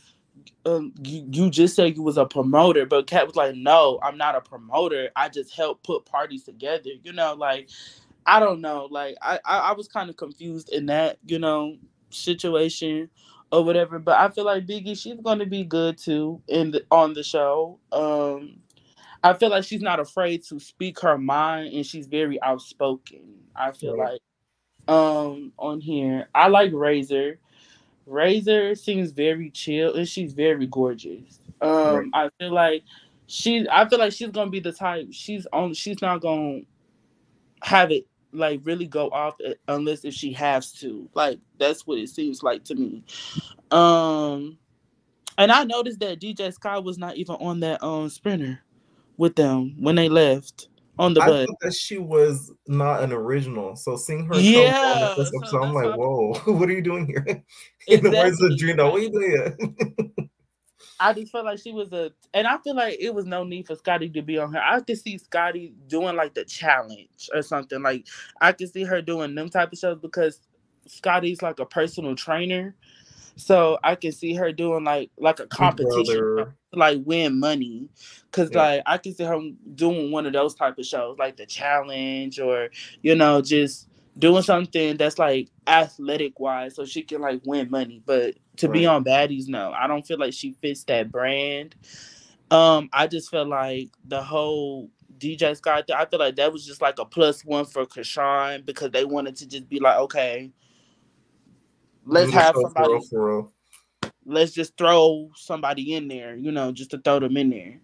you just said you was a promoter, but Kat was like, no, I'm not a promoter. I just help put parties together. Like I don't know. Like I was kind of confused in that situation or whatever. But I feel like Biggie, she's gonna be good too on the show. I feel like she's not afraid to speak her mind and she's very outspoken. I feel like on here. I like Razor. Razor seems very chill and she's very gorgeous. I feel like she's gonna be the type she's not gonna have it like really go off unless if she has to. Like that's what it seems like to me. And I noticed that DJ Sky was not even on that sprinter with them when they left on the I bus. thought that she was not an original. So seeing her come on the Yeah, first so episode, I'm that's like, why whoa, what are you doing here? In the words of exactly. Drina, what are you doing here? I just felt like she was and I feel like it was no need for Scotty to be on her. I could see Scotty doing like the challenge or something. Like I could see her doing them type of shows because Scotty's like a personal trainer. So I can see her doing like a Big competition to Brother. like win money. Cause Yeah, like I can see her doing one of those type of shows, like the challenge or, just doing something that's like athletic wise so she can like win money. But to be right. on Baddies, no. I don't feel like she fits that brand. I just feel like the whole DJ Scott I feel like that was just like a +1 for Chrisean because they wanted to just be like, okay, Do let's the have show for real, somebody for real. let's just throw somebody in there, just to throw them in there.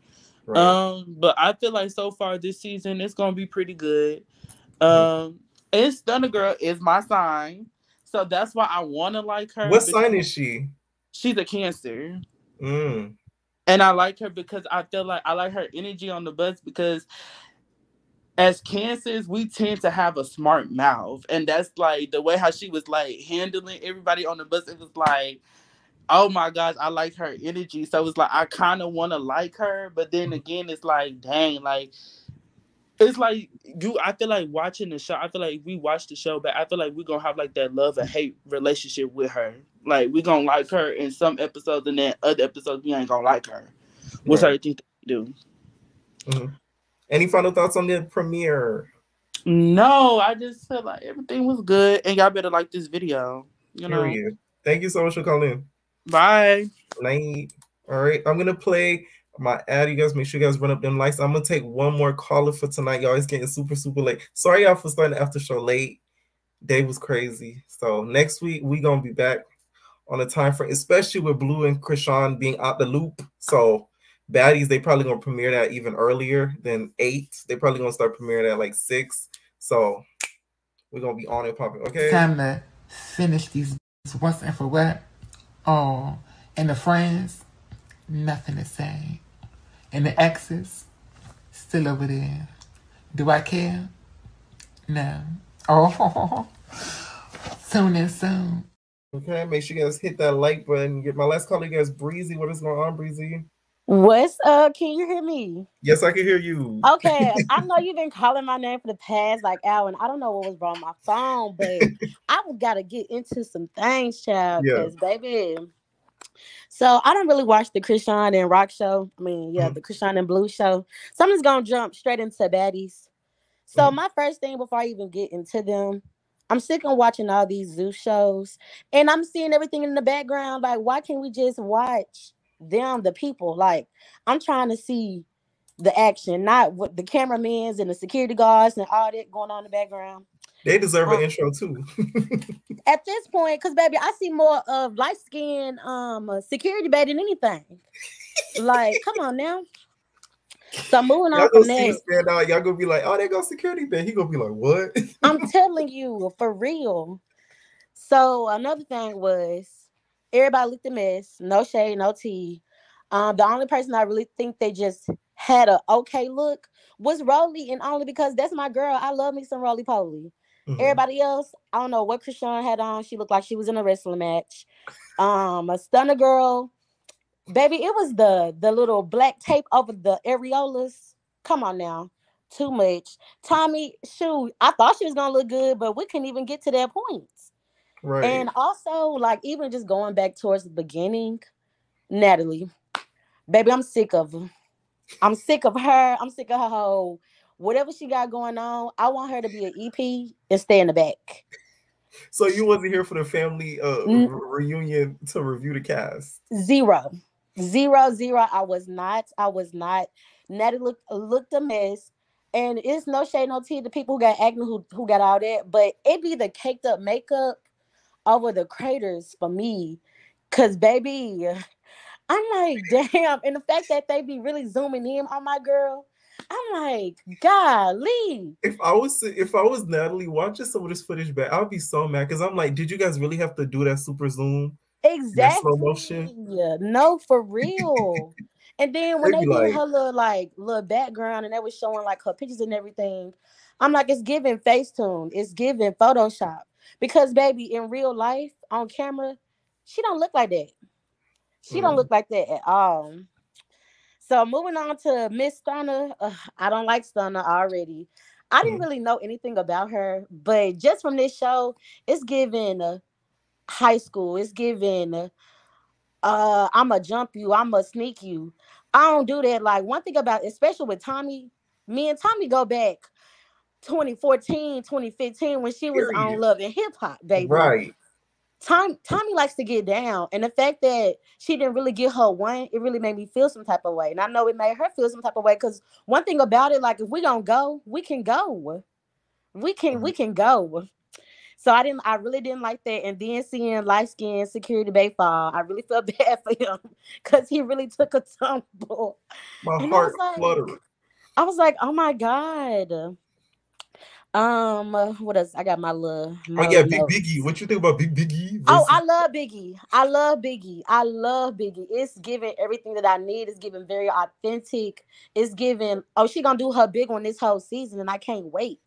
Right. But I feel like so far this season it's gonna be pretty good. Mhm. And Stunner Girl is my sign, so that's why I want to like her. What Because sign is she? she's a Cancer, Mm. and I like her because I feel like I like her energy on the bus because as Cancers, we tend to have a smart mouth, and that's like the way how she was like handling everybody on the bus. It was like, oh my gosh, I like her energy. So it's like I kind of want to like her, but then again, it's like, dang, like it's like you. I feel like watching the show. I feel like if we watch the show, but I feel like we're gonna have like that love and hate relationship with her. Like we're gonna like her in some episodes, and then other episodes we ain't gonna like her. What's Right. everything that we do? Mm-hmm. Any final thoughts on the premiere? No, I just feel like everything was good, and y'all better like this video. Period. Thank you so much for calling in. Bye. Night. All right, I'm gonna play my ad. You guys make sure you guys run up them lights. I'm gonna take one more caller for tonight. Y'all, it's getting super, super late. Sorry y'all for starting the after show late. Day was crazy. So next week we gonna be back on a time frame, especially with Blue and Chrisean being out the loop. So Baddies, they probably gonna premiere that even earlier than 8. They probably gonna start premiering at like 6. So we're gonna be on and popping. Okay. It's time to finish these once and for what. Oh, and the friends, nothing to say. And the exes, still over there. Do I care? No. Oh, soon and soon. Okay, make sure you guys hit that like button. Get my last caller, you guys, Breezy. What is going on, Breezy? What's up? Can you hear me? Yes, I can hear you. Okay, I know you've been calling my name for the past like hour, and I don't know what was wrong with my phone, but I gotta get into some things, child, because baby. So I don't really watch the Chrisean and Rock show. I mean, the Chrisean and Blue show. So I'm just gonna jump straight into Baddies. So my first thing before I even get into them, I'm sick of watching all these zoo shows, and I'm seeing everything in the background. Like, why can't we just watch them, the people? Like, I'm trying to see the action, not what the cameramans and the security guards and all that going on in the background. They deserve an intro too. At this point, because baby, I see more of light skinned security bait than anything. Like, come on now. So moving on from that, stand out. Y'all gonna be like, oh, they go security bait. He gonna be like, what? I'm telling you, for real. So another thing was everybody looked a mess. No shade, no tea. The only person I really think they just had a okay look was Rolly, and only because that's my girl. I love me some Roly Poly. Everybody else, I don't know what Chrisean had on. She looked like she was in a wrestling match. A Stunner Girl, baby, it was the little black tape over the areolas. Come on now, too much. Tommy, shoot, I thought she was gonna look good, but we couldn't even get to that point. Right. And also, like, even just going back towards the beginning, Natalie, baby, I'm sick of her. I'm sick of her. I'm sick of her whole whatever she got going on. I want her to be an EP and stay in the back. So you wasn't here for the family reunion to review the cast? Zero. I was not. Natalie looked a mess. And it's no shade, no tea to people who got acne, who got all that. But it be the caked up makeup over the craters for me. Cause baby, I'm like, damn. And the fact that they be really zooming in on my girl, I'm like, golly. If I was Natalie watching some of this footage back, I'd be so mad because I'm like, did you guys really have to do that super zoom? Exactly. Slow motion? Yeah, no, for real. And then when they did her little background and they was showing like her pictures and everything, I'm like, it's giving Facetune, it's giving Photoshop. Because baby, in real life, on camera, she don't look like that. She don't look like that at all. So moving on to Miss Stunner, I don't like Stunner already. I didn't really know anything about her, but just from this show, it's giving high school. It's giving I'ma jump you, I'ma sneak you. I don't do that. Like one thing about, especially with Tommy, me and Tommy go back 2014, 2015 when she was on Love and Hip Hop, baby. Right. Tommy likes to get down, and the fact that she didn't really get her one, it really made me feel some type of way. And I know it made her feel some type of way, because one thing about it, like if we gonna go, we can go. We can go. So I really didn't like that. And then seeing light skinned Security Bay fall, I really felt bad for him because he really took a tumble. My heart fluttered. I was like, oh my God. What else? I got my little. Biggie. What you think about Biggie? Oh, I love Biggie. I love Biggie. It's giving everything that I need. It's giving very authentic. It's giving. Oh, she gonna do her big one this whole season, and I can't wait.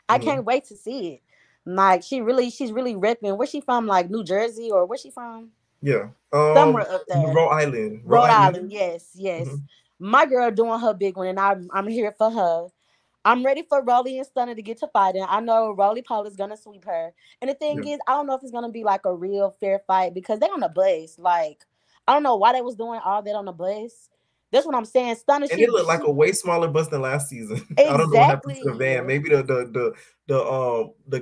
I can't wait to see it. Like she's really repping. Where's she from? Like New Jersey, or where's she from? Yeah, somewhere up there. Rhode Island. Rhode Island. Yes. My girl doing her big one, and I'm here for her. I'm ready for Rolly and Stunner to get to fighting. I know Rolly Paul is gonna sweep her. And the thing is, I don't know if it's gonna be like a real fair fight because they on the bus. Like, I don't know why they was doing all that on the bus. That's what I'm saying. Stunner. And it looked like a way smaller bus than last season. Exactly. I don't know what happened to the van. Maybe the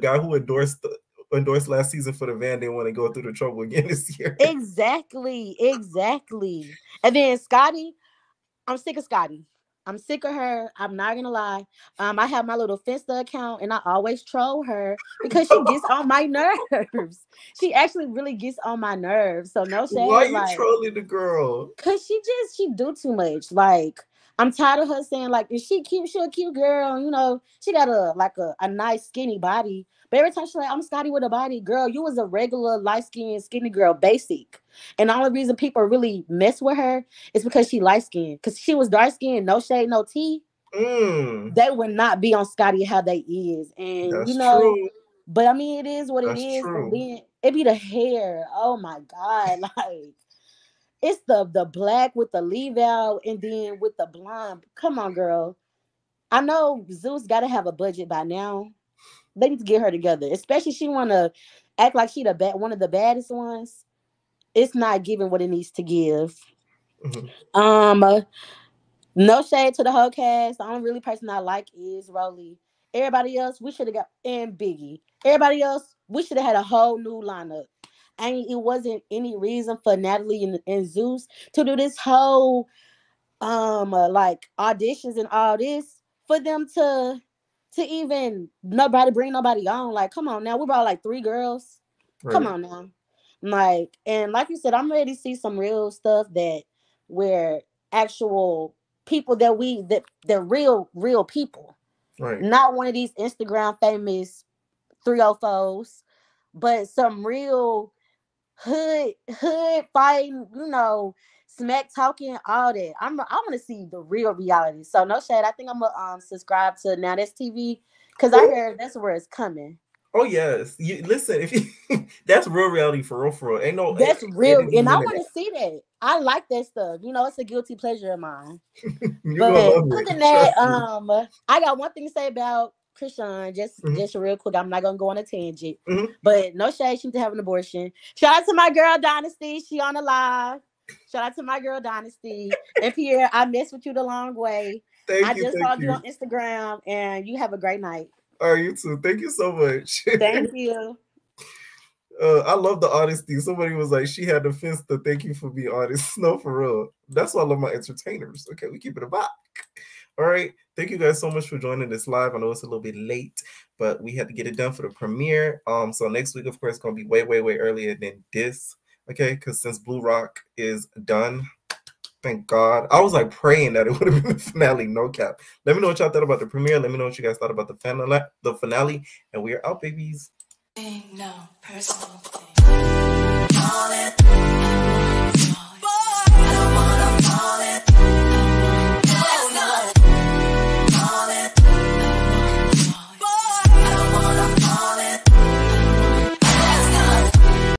guy who endorsed last season for the van didn't want to go through the trouble again this year. Exactly. And then Scotty, I'm sick of Scotty. I'm sick of her. I'm not gonna lie. I have my little Finsta account, and I always troll her because she gets on my nerves. She actually really gets on my nerves. So no shade. Why are you trolling the girl? Cause she do too much. Like I'm tired of her saying like, is she cute? She a cute girl. You know, she got a nice skinny body. But every time she's like, I'm Scotty with a body, girl, you was a regular light-skinned skinny girl, basic. And the only reason people really mess with her is because she light-skinned. Because she was dark-skinned, no shade, no tea. They would not be on Scotty how they is. And that's true. But I mean, it is what that's it is. True. And then it be the hair. Oh my God. Like it's the black with the leave out and then with the blonde. Come on, girl. I know Zeus gotta have a budget by now. They need to get her together, especially she want to act like she one of the baddest ones. It's not giving what it needs to give. No shade to the whole cast. The only really person I like is Rolly. Everybody else, we should have got, and Biggie. Everybody else, we should have had a whole new lineup. And it wasn't any reason for Natalie and Zeus to do this whole like auditions and all this for them to even bring nobody on. Like, come on now. We brought like 3 girls. Right. Come on now. Like, and like you said, I'm ready to see some real stuff where actual people they're real people. Right. Not one of these Instagram famous 304s, but some real hood fighting, smack talking, all that. I want to see the real reality. So no shade. I think I'm gonna subscribe to Now That's TV because I heard that's where it's coming. Oh yes, listen. That's real reality for real. Ain't no. That's real, and I want to see that. I like that stuff. It's a guilty pleasure of mine. But other than that, I got one thing to say about Chrisean, just real quick. I'm not gonna go on a tangent, but no shade. She needs to have an abortion. Shout out to my girl Dynasty. She on the live. Shout out to my girl Dynasty. And Pierre, I messed with you the long way. I just saw you on Instagram, and you have a great night. All right, you too. Thank you so much. Thank you. I love the honesty. Somebody was like, she had the fence to thank you for being honest. No, for real. That's why I love my entertainers. Okay, we keep it a back. All right. Thank you guys so much for joining this live. I know it's a little bit late, but we had to get it done for the premiere. So next week, of course, it's going to be way, way, way earlier than this. Okay, because since Blue Rock is done, thank God. I was like praying that it would have been the finale, no cap. Let me know what y'all thought about the premiere. Let me know what you guys thought about the finale. And we are out, babies. No personal thing.